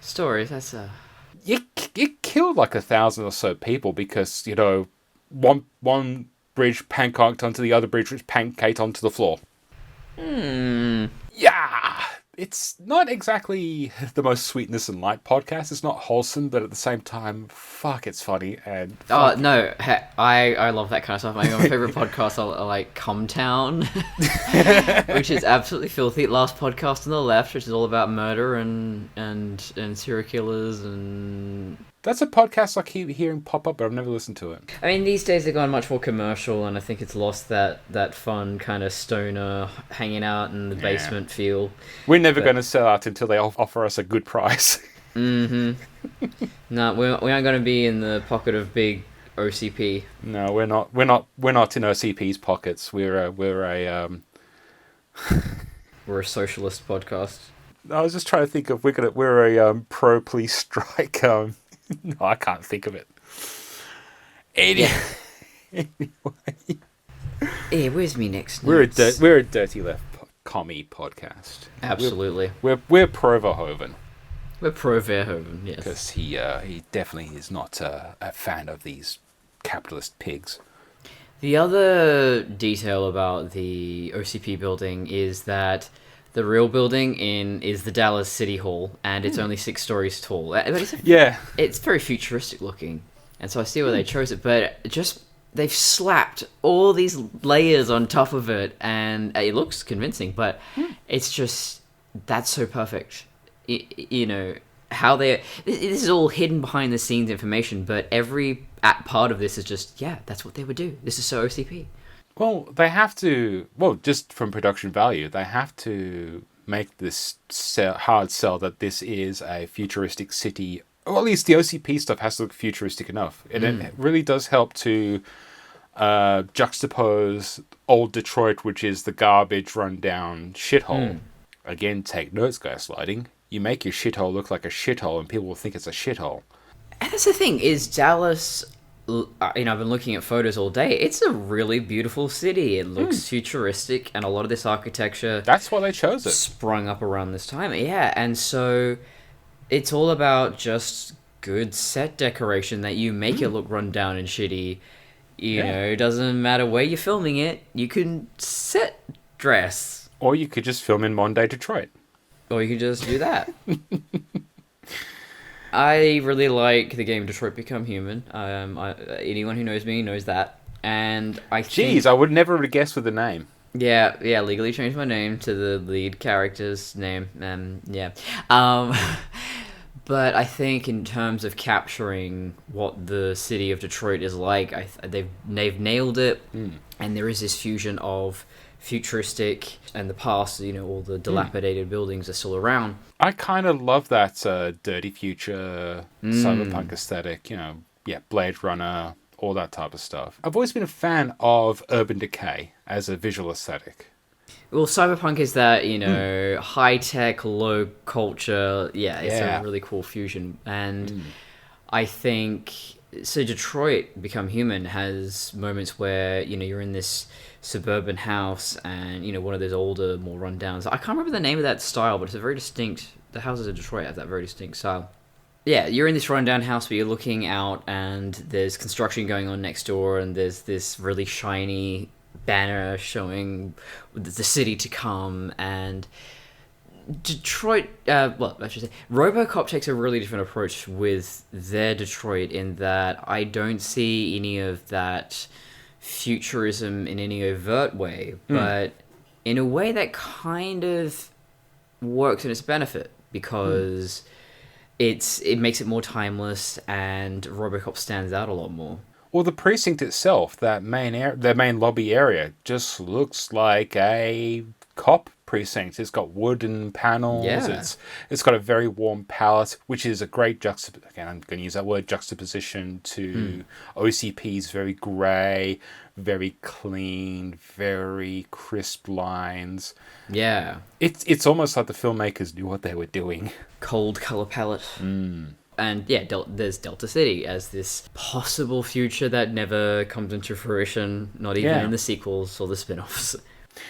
stories, that's it killed like 1,000 or so people because one bridge pancaked onto the other bridge, which pancaked onto the floor. Yeah. It's not exactly the most sweetness and light podcast. It's not wholesome, but at the same time, fuck, it's funny. And oh no, I love that kind of stuff. My favorite podcast are like Come Town, which is absolutely filthy. Last podcast on the left, which is all about murder and serial killers and. That's a podcast I keep hearing pop up, but I've never listened to it. I mean, these days they've gone much more commercial, and I think it's lost that fun kind of stoner, hanging out in the basement feel. We're never going to sell out until they offer us a good price. No, we aren't going to be in the pocket of big OCP. No, we're not. We're not in OCP's pockets. We're a socialist podcast. I was just trying to think of we're a pro police strike. No, I can't think of it. Anyway. Yeah, where's me next? We're a dirty left commie podcast. Absolutely. We're pro Verhoeven. We're pro Verhoeven, yes. Because he definitely is not a fan of these capitalist pigs. The other detail about the OCP building is that the real building is the Dallas City Hall, and it's only 6 stories tall. But it's very futuristic looking, and so I see why they chose it. But they've slapped all these layers on top of it, and it looks convincing. But it's just that's so perfect. How this is all hidden behind the scenes information, but every part of this is just that's what they would do. This is so OCP. Well, they have to. Well, just from production value, they have to make this hard sell that this is a futuristic city. Or at least the OCP stuff has to look futuristic enough. And it really does help to juxtapose old Detroit, which is the garbage, rundown shithole. Again, take notes, guys. Sliding. you make your shithole look like a shithole, and people will think it's a shithole. And that's the thing, is Dallas, I've been looking at photos all day. It's a really beautiful city. It looks futuristic, and a lot of this architecture... That's why they chose it. ...sprung up around this time. Yeah, and so it's all about just good set decoration, that you make it look run down and shitty. You know, it doesn't matter where you're filming it. You can set dress. Or you could just film in modern-day Detroit. Or you could just do that. I really like the game Detroit Become Human. Anyone who knows me knows that. And I think... Jeez, I would never have guessed with the name. Yeah, legally changed my name to the lead character's name. But I think in terms of capturing what the city of Detroit is like, they've nailed it. And there is this fusion of futuristic and the past, all the dilapidated buildings are still around. I kind of love that dirty future cyberpunk aesthetic, Blade Runner, all that type of stuff. I've always been a fan of urban decay as a visual aesthetic. Well, cyberpunk is that, high-tech, low culture. Yeah, it's a really cool fusion. And I think... So Detroit Become Human has moments where, you're in this suburban house and, one of those older, more rundowns. I can't remember the name of that style, but it's a very distinct... The houses of Detroit have that very distinct style. Yeah, you're in this rundown house, but you're looking out and there's construction going on next door, and there's this really shiny banner showing the city to come. And Detroit, RoboCop takes a really different approach with their Detroit, in that I don't see any of that futurism in any overt way, but in a way that kind of works in its benefit, because it makes it more timeless, and RoboCop stands out a lot more. Well, the precinct itself, that main lobby area, just looks like a cop precinct. It's got wooden panels. Yeah. It's got a very warm palette, which is a great juxtaposition. Again, I'm going to use that word, juxtaposition, to OCP's very grey, very clean, very crisp lines. Yeah. It's almost like the filmmakers knew what they were doing. Cold colour palette. And there's Delta City as this possible future that never comes into fruition, not even in the sequels or the spin-offs.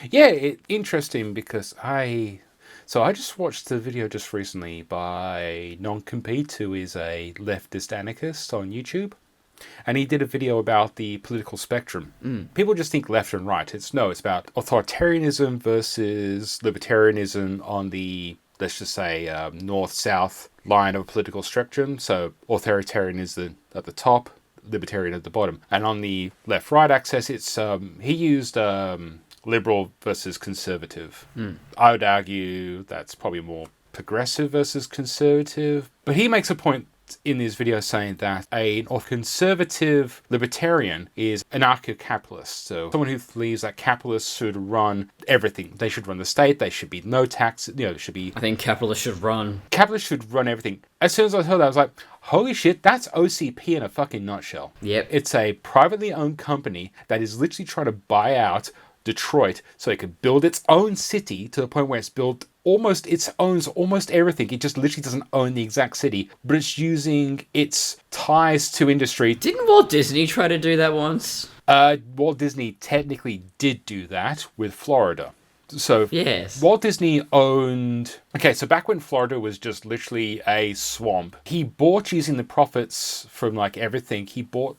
Yeah, interesting, because I just watched the video just recently by Non-Compete, who is a leftist anarchist on YouTube. And he did a video about the political spectrum. People just think left and right. It's about authoritarianism versus libertarianism on the, let's just say, north-south line of a political spectrum. So authoritarian is at the top, libertarian at the bottom. And on the left-right axis, it's he used liberal versus conservative. I would argue that's probably more progressive versus conservative. But he makes a point in this video saying that a conservative libertarian is anarcho-capitalist. So someone who believes that capitalists should run everything. They should run the state. They should be no tax. Should be. I think capitalists should run everything. As soon as I heard that, I was like, holy shit, that's OCP in a fucking nutshell. Yep. It's a privately owned company that is literally trying to buy out Detroit so it could build its own city to the point where it owns almost everything. It just literally doesn't own the exact city, but it's using its ties to industry. Didn't Walt Disney try to do that once? Walt Disney technically did do that with Florida. So yes. Walt Disney owned... Okay, so back when Florida was just literally a swamp, he bought, using the profits from everything, he bought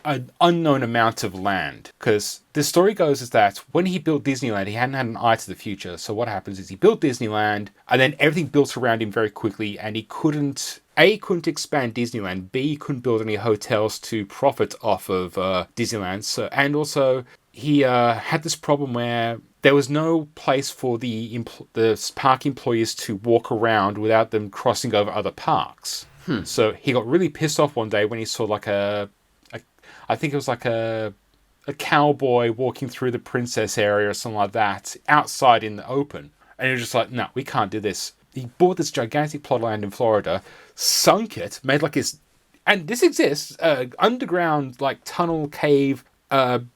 an unknown amount of land. Because the story goes is that when he built Disneyland, he hadn't had an eye to the future. So what happens is he built Disneyland, and then everything built around him very quickly, and he couldn't expand Disneyland, B, couldn't build any hotels to profit off of Disneyland. So, and also, he had this problem where there was no place for the park employees to walk around without them crossing over other parks. So he got really pissed off one day when he saw I think it was a cowboy walking through the princess area or something like that outside in the open. And he was just like, no, we can't do this. He bought this gigantic plot of land in Florida, sunk it, made this, and this exists, underground tunnel cave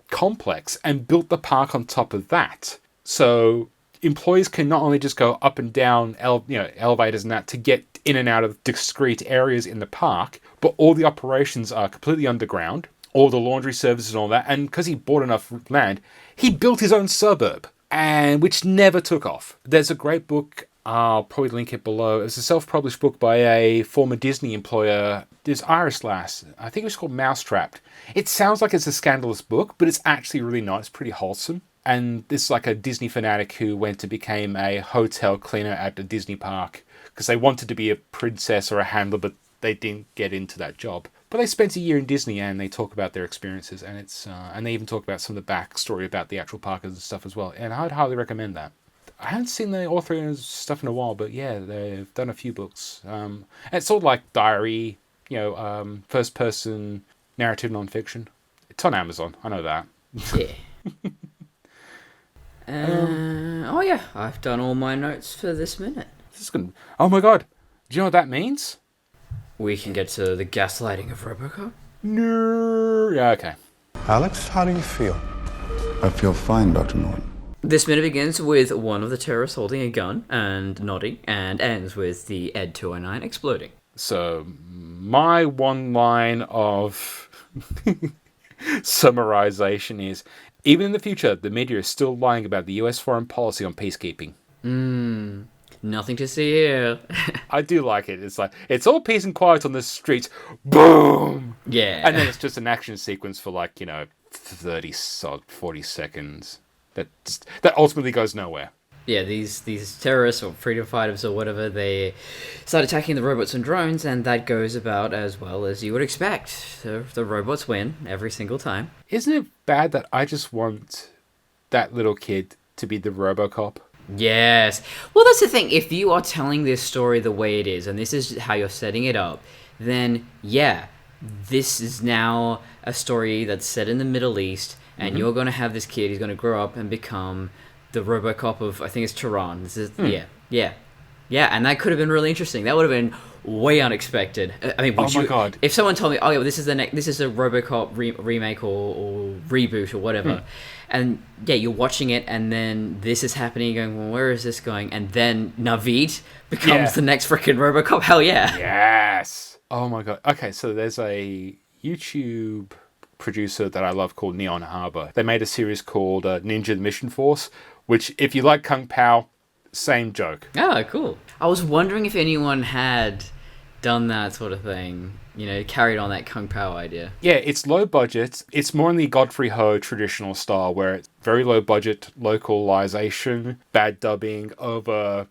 complex, and built the park on top of that. So employees can not only just go up and down elevators and that to get in and out of discrete areas in the park, but all the operations are completely underground, all the laundry services and all that. And because he bought enough land, he built his own suburb, and which never took off. There's a great book, I'll probably link it below. It's a self-published book by a former Disney employer, this Irish lass. I think it was called Mousetrapped. It sounds like it's a scandalous book, but it's actually really not. It's pretty wholesome. And this is like a Disney fanatic who went to become a hotel cleaner at the Disney park because they wanted to be a princess or a handler, but they didn't get into that job. But they spent a year in Disney, and they talk about their experiences, and it's and they even talk about some of the backstory about the actual park and stuff as well. And I'd highly recommend that. I haven't seen the author's stuff in a while, but yeah, they've done a few books. And it's sort of like diary, first-person narrative nonfiction. It's on Amazon. I know that. Yeah. I've done all my notes for this minute. This is good. Oh my god. Do you know what that means? We can get to the gaslighting of RoboCop. No. Yeah, okay. Alex, how do you feel? I feel fine, Dr. Morton. This minute begins with one of the terrorists holding a gun and nodding, and ends with the Ed 209 exploding. So, my one line of summarization is, even in the future, the media is still lying about the US foreign policy on peacekeeping. Nothing to see here. I do like it. It's like, it's all peace and quiet on the streets. Boom! Yeah. And then it's just an action sequence for 30, 40 seconds. That ultimately goes nowhere. Yeah, these terrorists or freedom fighters or whatever, they start attacking the robots and drones, and that goes about as well as you would expect. The robots win every single time. Isn't it bad that I just want that little kid to be the RoboCop? Yes. Well, that's the thing. If you are telling this story the way it is, and this is how you're setting it up, then yeah, this is now a story that's set in the Middle East, and you're going to have this kid, he's going to grow up and become the RoboCop of, I think it's Tehran. This is, yeah, and that could have been really interesting. That would have been way unexpected. I mean, my god! If someone told me, oh yeah, this is a RoboCop remake or reboot or whatever, and yeah, you're watching it, and then this is happening, you're going, well, where is this going? And then Naveed becomes the next freaking RoboCop. Hell yeah! Yes. Oh my god. Okay, so there's a YouTube producer that I love called Neon Harbor. They made a series called Ninja the Mission Force, which, if you like Kung Pao, same joke. Oh, cool. I was wondering if anyone had done that sort of thing, carried on that Kung Pao idea. Yeah, it's low budget. It's more in the Godfrey Ho traditional style, where it's very low budget, localization, bad dubbing over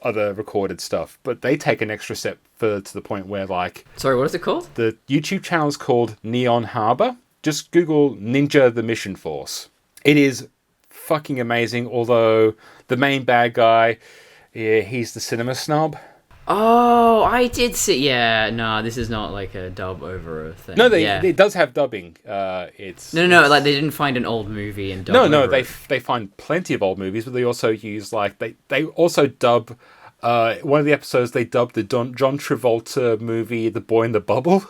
other recorded stuff. But they take an extra step further to the point where, Sorry, what is it called? The YouTube channel is called Neon Harbor. Just Google Ninja the Mission Force. It is fucking amazing, although the main bad guy, he's the cinema snob. Oh, I did see. Yeah, no, this is not like a dub over a thing. No, it does have dubbing. It's no, like they didn't find an old movie and dub. No, over they find plenty of old movies, but they also use they also dub. One of the episodes they dubbed the John Travolta movie, The Boy in the Bubble.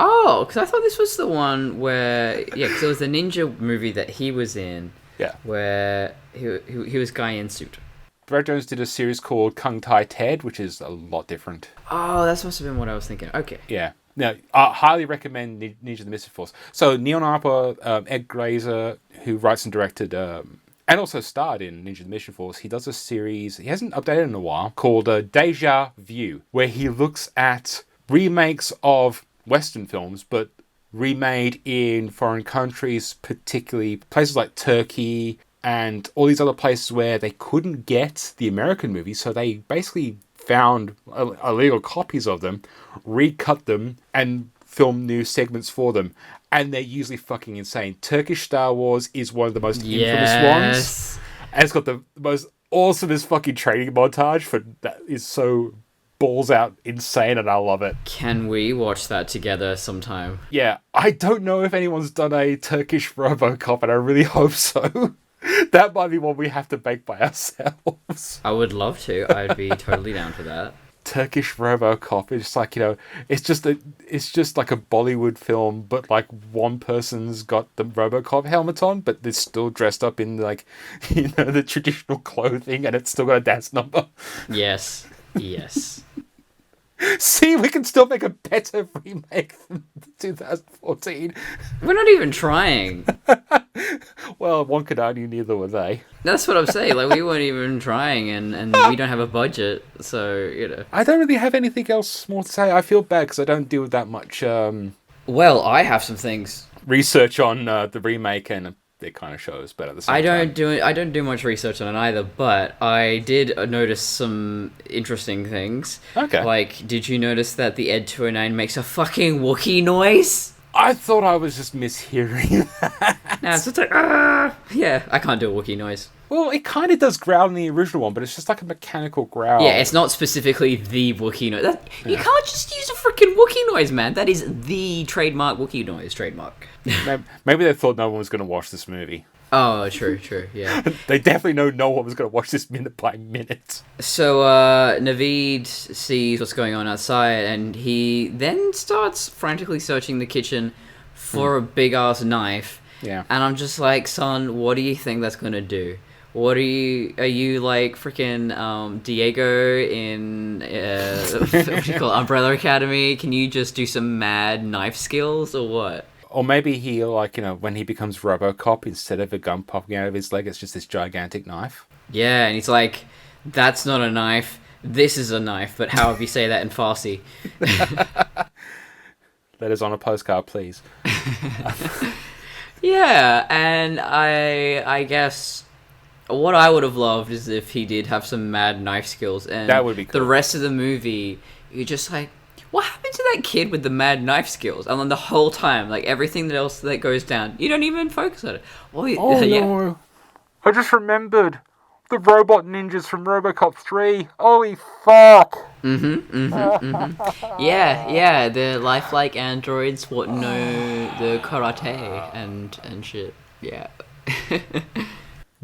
Oh, because I thought this was the one where because it was the ninja movie that he was in. Yeah, where he was guy in suit. Brad Jones did a series called Kung Tai Ted, which is a lot different. Oh, that must have been what I was thinking. Okay. Yeah. Now, I highly recommend Ninja the Mission Force. So, Neon Harper, Ed Glazer, who writes and directed, and also starred in Ninja the Mission Force, he does a series, he hasn't updated in a while, called Deja Vu, where he looks at remakes of Western films, but remade in foreign countries, particularly places like Turkey, and all these other places where they couldn't get the American movies, so they basically found illegal copies of them, recut them, and filmed new segments for them. And they're usually fucking insane. Turkish Star Wars is one of the most infamous ones. And it's got the most awesomest fucking training montage that is so balls out insane, and I love it. Can we watch that together sometime? Yeah, I don't know if anyone's done a Turkish RoboCop, and I really hope so. That might be one we have to make by ourselves. I would love to. I'd be totally down for that. Turkish RoboCop. It's like, it's just like a Bollywood film, but like one person's got the RoboCop helmet on, but they're still dressed up in like, the traditional clothing, and it's still got a dance number. Yes. See, we can still make a better remake than 2014. We're not even trying. Well, one could argue neither were they. That's what I'm saying. Like, we weren't even trying, and we don't have a budget, so, I don't really have anything else more to say. I feel bad because I don't do that much Well, I have some things. research on the remake, and it kind of shows, but at the same time... I don't do much research on it either, but I did notice some interesting things. Okay. Like, did you notice that the Ed 209 makes a fucking Wookiee noise? I thought I was just mishearing that. No, it's just like, ah! Yeah, I can't do a Wookiee noise. Well, it kind of does growl in the original one, but it's just like a mechanical growl. Yeah, it's not specifically the Wookiee noise. You can't just use a freaking Wookiee noise, man. That is the trademark Wookiee noise trademark. Maybe they thought no one was going to watch this movie. Oh, true, yeah. They definitely know no one was going to watch this minute by minute. So, Naveed sees what's going on outside, and he then starts frantically searching the kitchen for a big-ass knife. Yeah. And I'm just like, son, what do you think that's going to do? Are you like freaking Diego in what do you call it, Umbrella Academy? Can you just do some mad knife skills or what? Or maybe he, like, when he becomes RoboCop, instead of a gun popping out of his leg, it's just this gigantic knife. Yeah, and he's like, that's not a knife, this is a knife, but however you say that in Farsi. Letters on a postcard, please. Yeah, and I guess what I would have loved is if he did have some mad knife skills, and that would be cool. The rest of the movie, you're just like, what happened to that kid with the mad knife skills? And then the whole time, like, everything else that goes down, you don't even focus on it. No. I just remembered the robot ninjas from RoboCop 3. Holy fuck! Yeah, the lifelike androids what know the karate and shit. Yeah. Do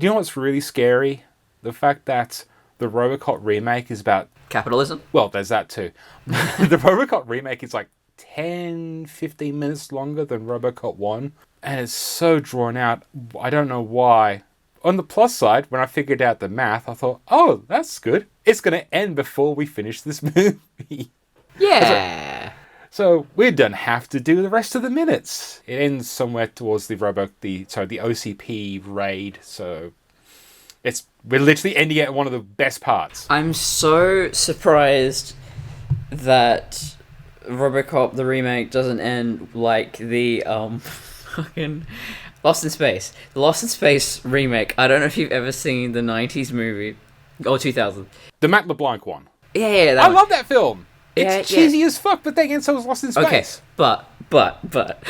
you know what's really scary? The fact that the RoboCop remake is about... Capitalism? Well, there's that too. The RoboCop remake is like 10, 15 minutes longer than RoboCop 1. And it's so drawn out. I don't know why. On the plus side, when I figured out the math, I thought, oh, that's good. It's going to end before we finish this movie. Yeah. So we don't have to do the rest of the minutes. It ends somewhere towards the OCP raid. So we're literally ending at one of the best parts. I'm so surprised that RoboCop the remake doesn't end like the fucking Lost in Space. The Lost in Space remake. I don't know if you've ever seen the 90s movie or 2000. The Matt LeBlanc one. Yeah, I love that film. Yeah, It's cheesy as fuck, but then again, so is Lost in Space. Okay, but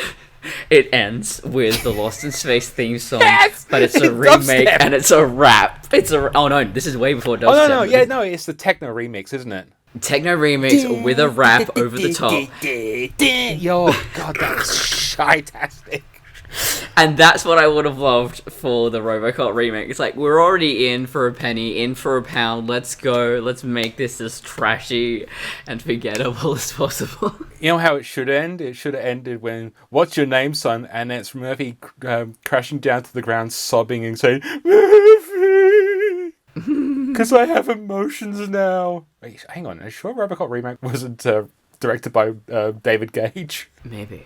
it ends with the Lost in Space theme song, yes! but it's a remake and it's a rap. Oh no, this is way before dubstep. Oh no, it's the techno remix, isn't it? Techno remix with a rap over the top. Yo, God, that was shy-tastic. And that's what I would have loved for the RoboCop remake. It's like, we're already in for a penny, in for a pound. Let's go. Let's make this as trashy and forgettable as possible. You know how it should end? It should have ended when, what's your name, son? And it's Murphy crashing down to the ground, sobbing and saying, Murphy! Because I have emotions now. Wait, hang on. Are you sure RoboCop remake wasn't directed by David Gage? Maybe.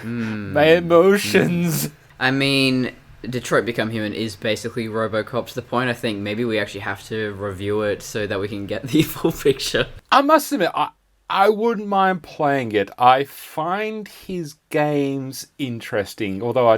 My emotions. I mean, Detroit Become Human is basically RoboCop to the point I think maybe we actually have to review it so that we can get the full picture. I must admit, I wouldn't mind playing it. I find his games interesting, although I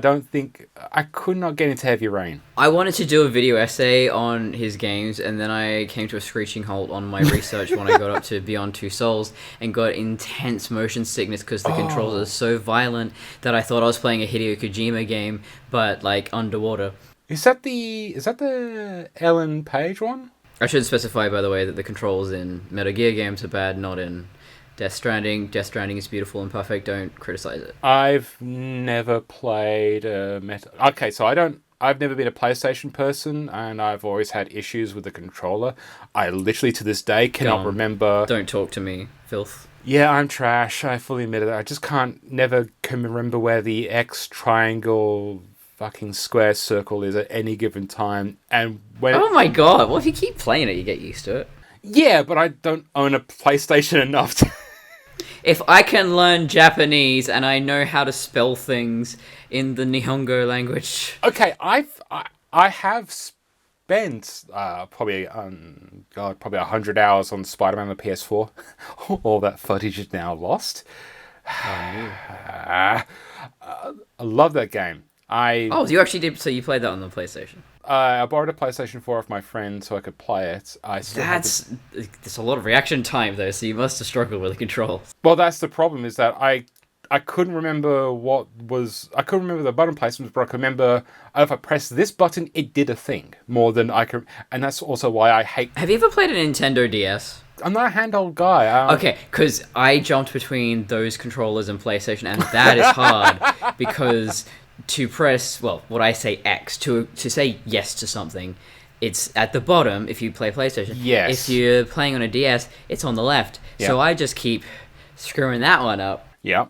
could not get into Heavy Rain. I wanted to do a video essay on his games, and then I came to a screeching halt on my research when I got up to Beyond Two Souls and got intense motion sickness because the controls are so violent that I thought I was playing a Hideo Kojima game, but like underwater. Is that the Ellen Page one? I should specify, by the way, that the controls in Metal Gear games are bad, not in Death Stranding. Death Stranding is beautiful and perfect. Don't criticize it. I've never played Metal... Okay, so I don't I've never been a PlayStation person, and I've always had issues with the controller. I literally, to this day, cannot remember... Don't talk to me, filth. Yeah, I'm trash. I fully admit it. I just never can remember where the X, triangle, fucking square, circle is at any given time. And when... Oh my god, well, if you keep playing it, you get used to it. Yeah, but I don't own a PlayStation enough to... If I can learn Japanese and I know how to spell things in the Nihongo language... Okay, I have spent probably 100 hours on Spider-Man on the PS4. All that footage is now lost. I love that game. Oh, you actually did. So you played that on the PlayStation? I borrowed a PlayStation 4 off my friend so I could play it. There's a lot of reaction time though, so you must have struggled with the controls. Well, that's the problem. Is that I couldn't remember I couldn't remember the button placements, but I could remember if I pressed this button, it did a thing more than I could, and that's also why I hate. Have you ever played a Nintendo DS? I'm not a handheld guy. Okay, because I jumped between those controllers and PlayStation, and that is hard because to press, well, what I say X, to say yes to something, it's at the bottom if you play PlayStation. Yes. If you're playing on a DS, it's on the left. Yeah. So I just keep screwing that one up. Yeah.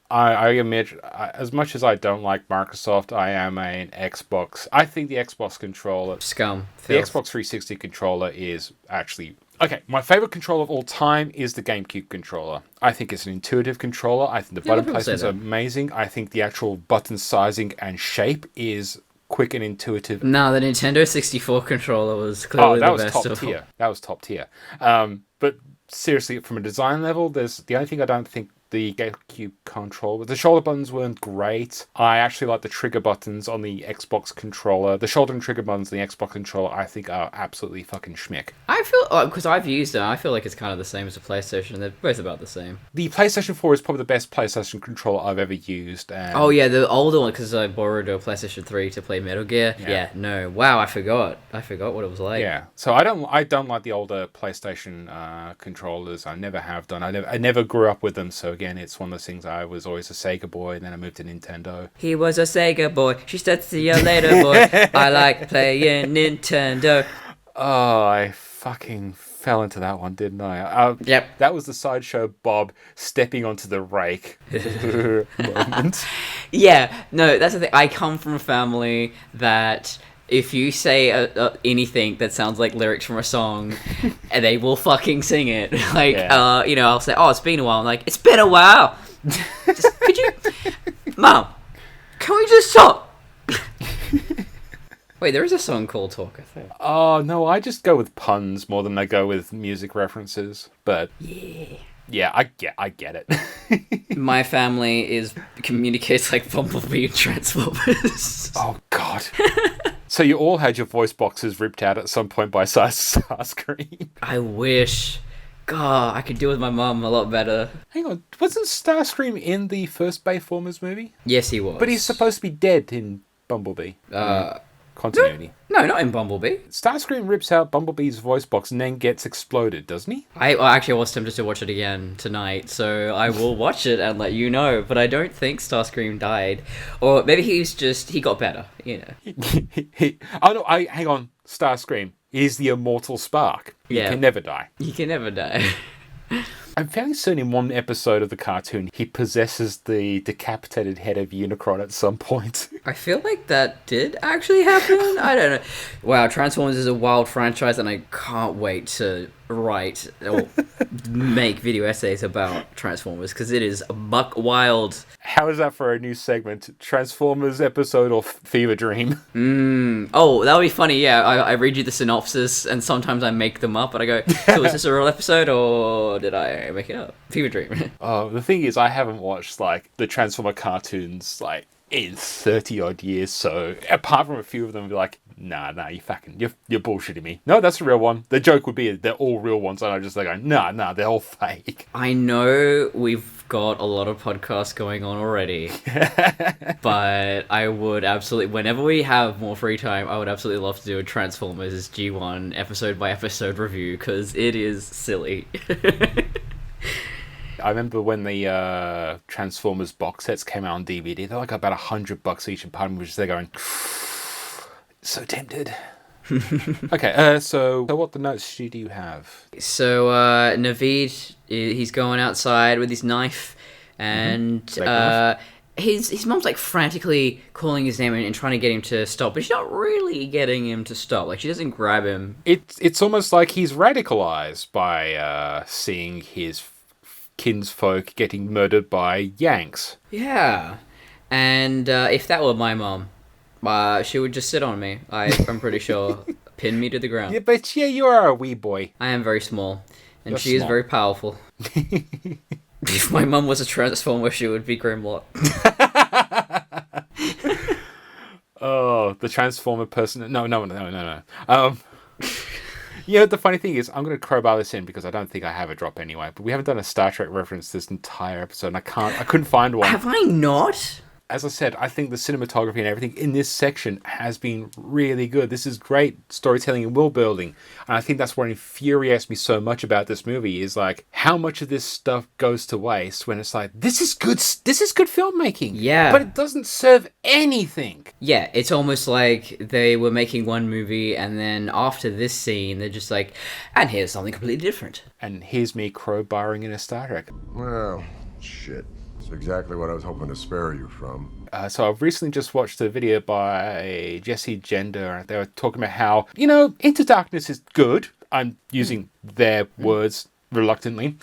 I admit, as much as I don't like Microsoft, I am an Xbox. I think the Xbox controller... Scum. The Xbox 360 controller is actually... Okay, my favorite controller of all time is the GameCube controller. I think it's an intuitive controller. I think the button placements are amazing. I think the actual button sizing and shape is quick and intuitive. No, the Nintendo 64 controller was clearly the best top tier. That was top tier. But seriously, from a design level, there's the only thing I don't think the GameCube controller... The shoulder buttons weren't great. I actually like the trigger buttons on the Xbox controller. The shoulder and trigger buttons on the Xbox controller, I think, are absolutely fucking schmick. I feel... Because I've used them, I feel like it's kind of the same as the PlayStation. They're both about the same. The PlayStation 4 is probably the best PlayStation controller I've ever used. And... Oh, yeah, the older one, because I borrowed a PlayStation 3 to play Metal Gear. Yeah, no. Wow, I forgot. I forgot what it was like. Yeah, so I don't like the older PlayStation controllers. I never have done. I never grew up with them, so again, it's one of those things. I was always a Sega boy, and then I moved to Nintendo. He was a Sega boy. She said, "See you later, boy. I like playing Nintendo." Oh, I fucking fell into that one, didn't I? Yep. That was the Sideshow Bob stepping onto the rake moment. Yeah, no, that's the thing. I come from a family that... If you say anything that sounds like lyrics from a song, and they will fucking sing it. Like, Yeah. I'll say, "Oh, it's been a while." I'm like, "It's been a while." Could you, Mom? Can we just talk? Wait, there is a song called "Talk," I think. Oh no, I just go with puns more than I go with music references. But yeah, I get it. My family communicates like Bumblebee and Transformers. Oh god. So you all had your voice boxes ripped out at some point by Starscream. I wish. God, I could deal with my mum a lot better. Hang on, wasn't Starscream in the first Bayformers movie? Yes, he was. But he's supposed to be dead in Bumblebee. Continuity. No, not in Bumblebee. Starscream rips out Bumblebee's voice box and then gets exploded, doesn't he? I actually was tempted to watch it again tonight, so I will watch it and let you know. But I don't think Starscream died, or maybe he got better. You know. Oh no! Hang on. Starscream is the immortal spark. He can never die. He can never die. I'm fairly certain in one episode of the cartoon he possesses the decapitated head of Unicron at some point. I feel like that did actually happen. I don't know. Wow, Transformers is a wild franchise, and I can't wait to write or make video essays about Transformers, because it is buck wild. How is that for a new segment? Transformers episode or Fever Dream? Oh, that would be funny. Yeah, I read you the synopsis, and sometimes I make them up, and I go, so is this a real episode, or did I make it up? Fever Dream. Oh, the thing is, I haven't watched like the Transformer cartoons like in 30 odd years, so apart from a few of them, be like, nah, you're bullshitting me. No, that's a real one. The joke would be they're all real ones, and I just like, nah, they're all fake. I know we've got a lot of podcasts going on already, but I would absolutely, whenever we have more free time, I would absolutely love to do a Transformers G1 episode by episode review, because it is silly. I remember when the Transformers box sets came out on DVD, they're like about $100 each, and part of me was just there going, so tempted. Okay, so what the notes do you have? So Naveed, he's going outside with his knife, and his mom's like frantically calling his name and trying to get him to stop, but she's not really getting him to stop. Like, she doesn't grab him. It's almost like he's radicalized by seeing his kinsfolk getting murdered by Yanks. Yeah, and if that were my mom, she would just sit on me. I'm pretty sure. Pin me to the ground. Yeah, but you are a wee boy. I am very small, and You're she is small. very powerful. If my mum was a Transformer, she would be Grimlock. Oh, the Transformer person. No. The funny thing is, I'm going to crowbar this in because I don't think I have a drop anyway. But we haven't done a Star Trek reference this entire episode, and I couldn't find one. Have I not? As I said, I think the cinematography and everything in this section has been really good. This is great storytelling and world building. And I think that's what infuriates me so much about this movie is like how much of this stuff goes to waste when it's like, this is good filmmaking. Yeah. But it doesn't serve anything. Yeah, it's almost like they were making one movie and then after this scene, they're just like, and here's something completely different. And here's me crowbarring in a Star Trek. Well, shit. That's exactly what I was hoping to spare you from. So I've recently just watched a video by Jesse Gender. They were talking about how, Into Darkness is good. I'm using their words reluctantly.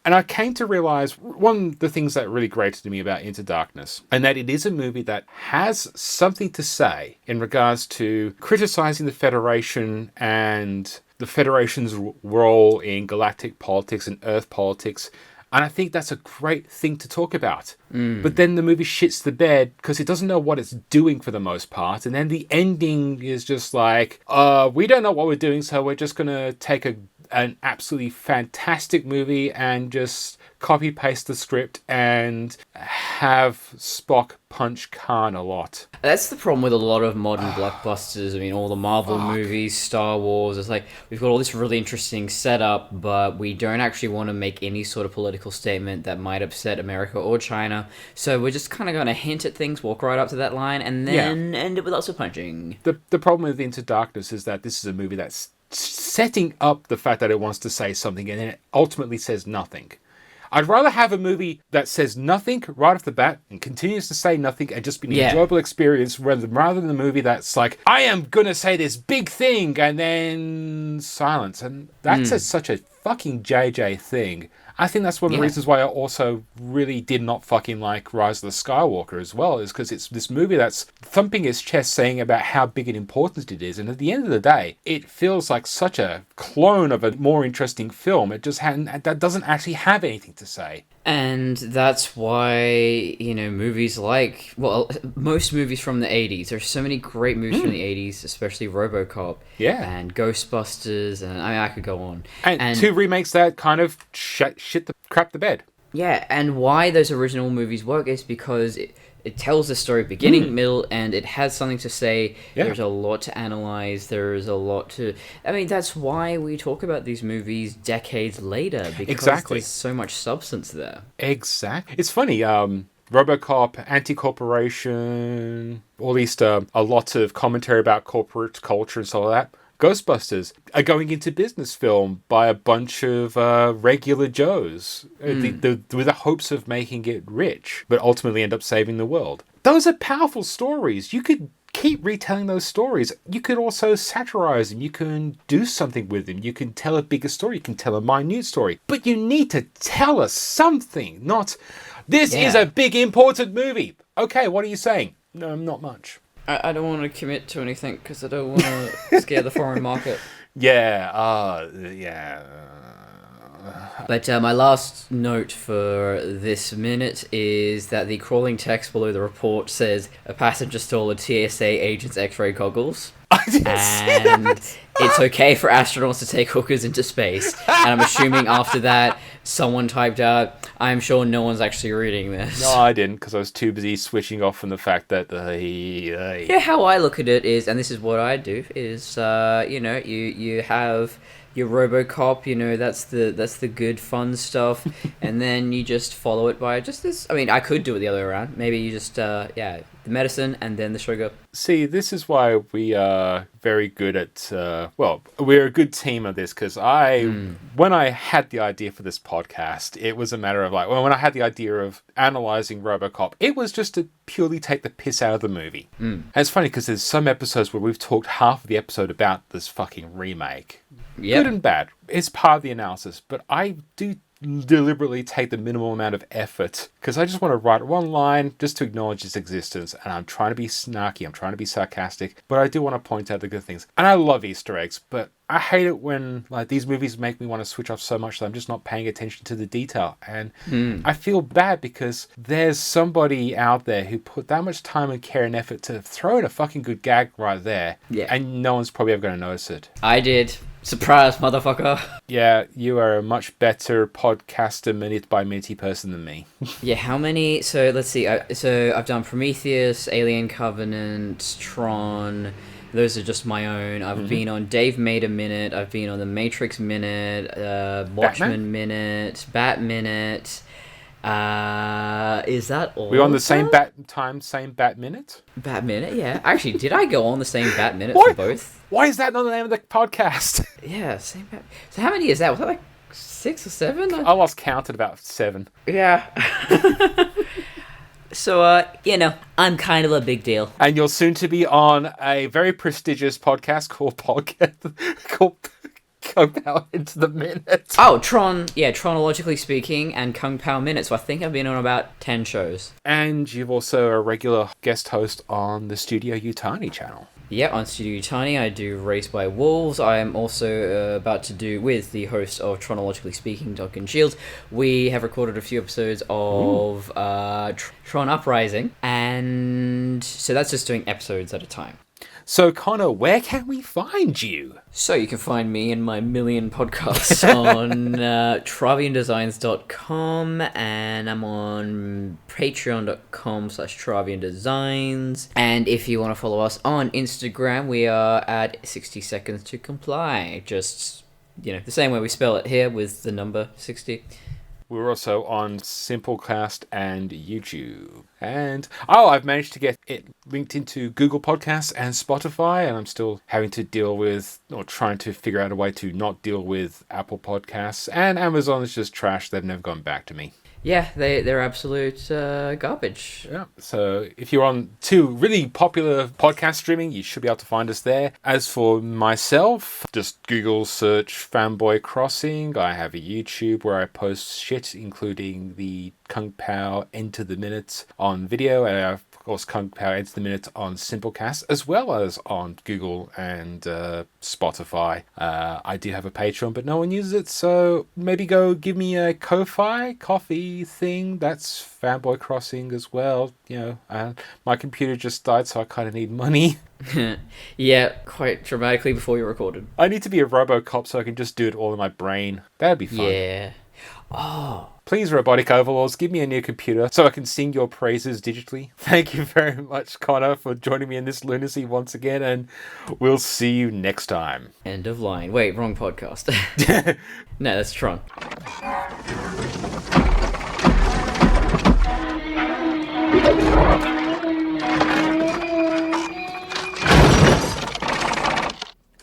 And I came to realize one of the things that really grated me about Into Darkness, and that it is a movie that has something to say in regards to criticizing the Federation and the Federation's role in galactic politics and Earth politics. And I think that's a great thing to talk about. But then the movie shits the bed because it doesn't know what it's doing for the most part. And then the ending is just like, we don't know what we're doing, so we're just going to take an absolutely fantastic movie and just copy paste the script and have Spock punch Khan a lot. That's the problem with a lot of modern blockbusters. I mean, all the Marvel movies, Star Wars. It's like, we've got all this really interesting setup, but we don't actually want to make any sort of political statement that might upset America or China. So we're just kind of going to hint at things, walk right up to that line, and then end it with lots of punching. The problem with Into Darkness is that this is a movie that's setting up the fact that it wants to say something and then it ultimately says nothing. I'd rather have a movie that says nothing right off the bat and continues to say nothing and just be an enjoyable experience rather than a movie that's like, I am going to say this big thing and then silence. And that's such a fucking JJ thing. I think that's one of the reasons why I also really did not fucking like Rise of the Skywalker as well, is because it's this movie that's thumping its chest saying about how big and important it is. And at the end of the day, it feels like such a clone of a more interesting film. It just that doesn't actually have anything to say. And that's why, movies like, most movies from the 80s, there's so many great movies from the 80s, especially RoboCop and Ghostbusters, and I could go on. And two remakes that kind of shit the crap the bed. Yeah, and why those original movies work is because it tells the story beginning, middle, and it has something to say. Yeah. There's a lot to analyze. There's a lot to... I mean, that's why we talk about these movies decades later, because there's so much substance there. Exactly. It's funny, RoboCop, anti-corporation, or at least a lot of commentary about corporate culture and stuff like that. Ghostbusters, a going into business film by a bunch of regular Joes with the hopes of making it rich, but ultimately end up saving the world. Those are powerful stories. You could keep retelling those stories. You could also satirize them. You can do something with them. You can tell a bigger story. You can tell a minute story. But you need to tell us something, not, this is a big, important movie. Okay, what are you saying? No, not much. I don't want to commit to anything because I don't want to scare the foreign market. But my last note for this minute is that the crawling text below the report says a passenger stole a TSA agent's X-ray goggles. And it's okay for astronauts to take hookers into space. And I'm assuming after that, someone typed out, I'm sure no one's actually reading this. No, I didn't, because I was too busy switching off from the fact that Yeah, how I look at it is, and this is what I do, is, you have your RoboCop, you know, that's the good fun stuff, and then you just follow it by just this. I mean, I could do it the other way around. Maybe you just the medicine and then the sugar. See, this is why we are very good at, we're a good team of this, because when I had the idea for this podcast, it was a matter of when I had the idea of analysing RoboCop, it was just to purely take the piss out of the movie. And it's funny, because there's some episodes where we've talked half of the episode about this fucking remake. Yep. Good and bad. It's part of the analysis, but I do deliberately take the minimal amount of effort because I just want to write one line just to acknowledge its existence, and I'm trying to be snarky, I'm trying to be sarcastic, but I do want to point out the good things. And I love Easter eggs, but I hate it when these movies make me want to switch off so much that I'm just not paying attention to the detail. And I feel bad because there's somebody out there who put that much time and care and effort to throw in a fucking good gag right there, and no one's probably ever going to notice it. I did. Surprise, motherfucker. Yeah, you are a much better podcaster minute by minute person than me. Yeah, how many? So let's see. So I've done Prometheus, Alien Covenant, Tron. Those are just my own. I've been on Dave Made a Minute. I've been on the Matrix Minute, Watchmen Minute, Bat Minute. Is that all? We're on the same bat minute? Bat Minute, yeah. Actually, did I go on the same Bat Minute for both? Why is that not the name of the podcast? Yeah, same Bat. So how many is that? Was that 6 or 7? I lost count at about 7. Yeah. So, I'm kind of a big deal. And you're soon to be on a very prestigious podcast called Kung Pao Into the Minute. Oh, Tron, chronologically speaking, and Kung Pao Minute. So I think I've been on about 10 shows. And you've also a regular guest host on the Studio Utani channel. Yeah, on Studio Utani, I do Race by Wolves. I am also about to do, with the host of Chronologically Speaking, Duncan Shields, we have recorded a few episodes of Tron Uprising, and so that's just doing episodes at a time. So, Connor, where can we find you? So you can find me and my million podcasts on traviandesigns.com, and I'm on patreon.com/traviandesigns. And if you want to follow us on Instagram, we are at 60 Seconds to Comply. Just, the same way we spell it here with the number 60. We're also on Simplecast and YouTube. And, I've managed to get it linked into Google Podcasts and Spotify, and I'm still having to deal with, or trying to figure out a way to not deal with Apple Podcasts. And Amazon is just trash. They've never gone back to me. Yeah, they're absolute garbage. Yeah. So if you're on 2 really popular podcast streaming, you should be able to find us there. As for myself, just Google search Fanboy Crossing. I have a YouTube where I post shit, including the Kung Pao Enter the Minute on video, and of course Kung Pao Enter the Minute on Simplecast, as well as on Google and Spotify. I do have a Patreon, but no one uses it, so maybe go give me a Ko-Fi coffee thing. That's Fanboy Crossing as well. My computer just died, so I kind of need money. Yeah, quite dramatically before you recorded. I need to be a RoboCop so I can just do it all in my brain. That'd be fun. Yeah. Oh. Please, robotic overlords, give me a new computer so I can sing your praises digitally. Thank you very much, Connor, for joining me in this lunacy once again, and we'll see you next time. End of line. Wait, wrong podcast. No, that's Tron.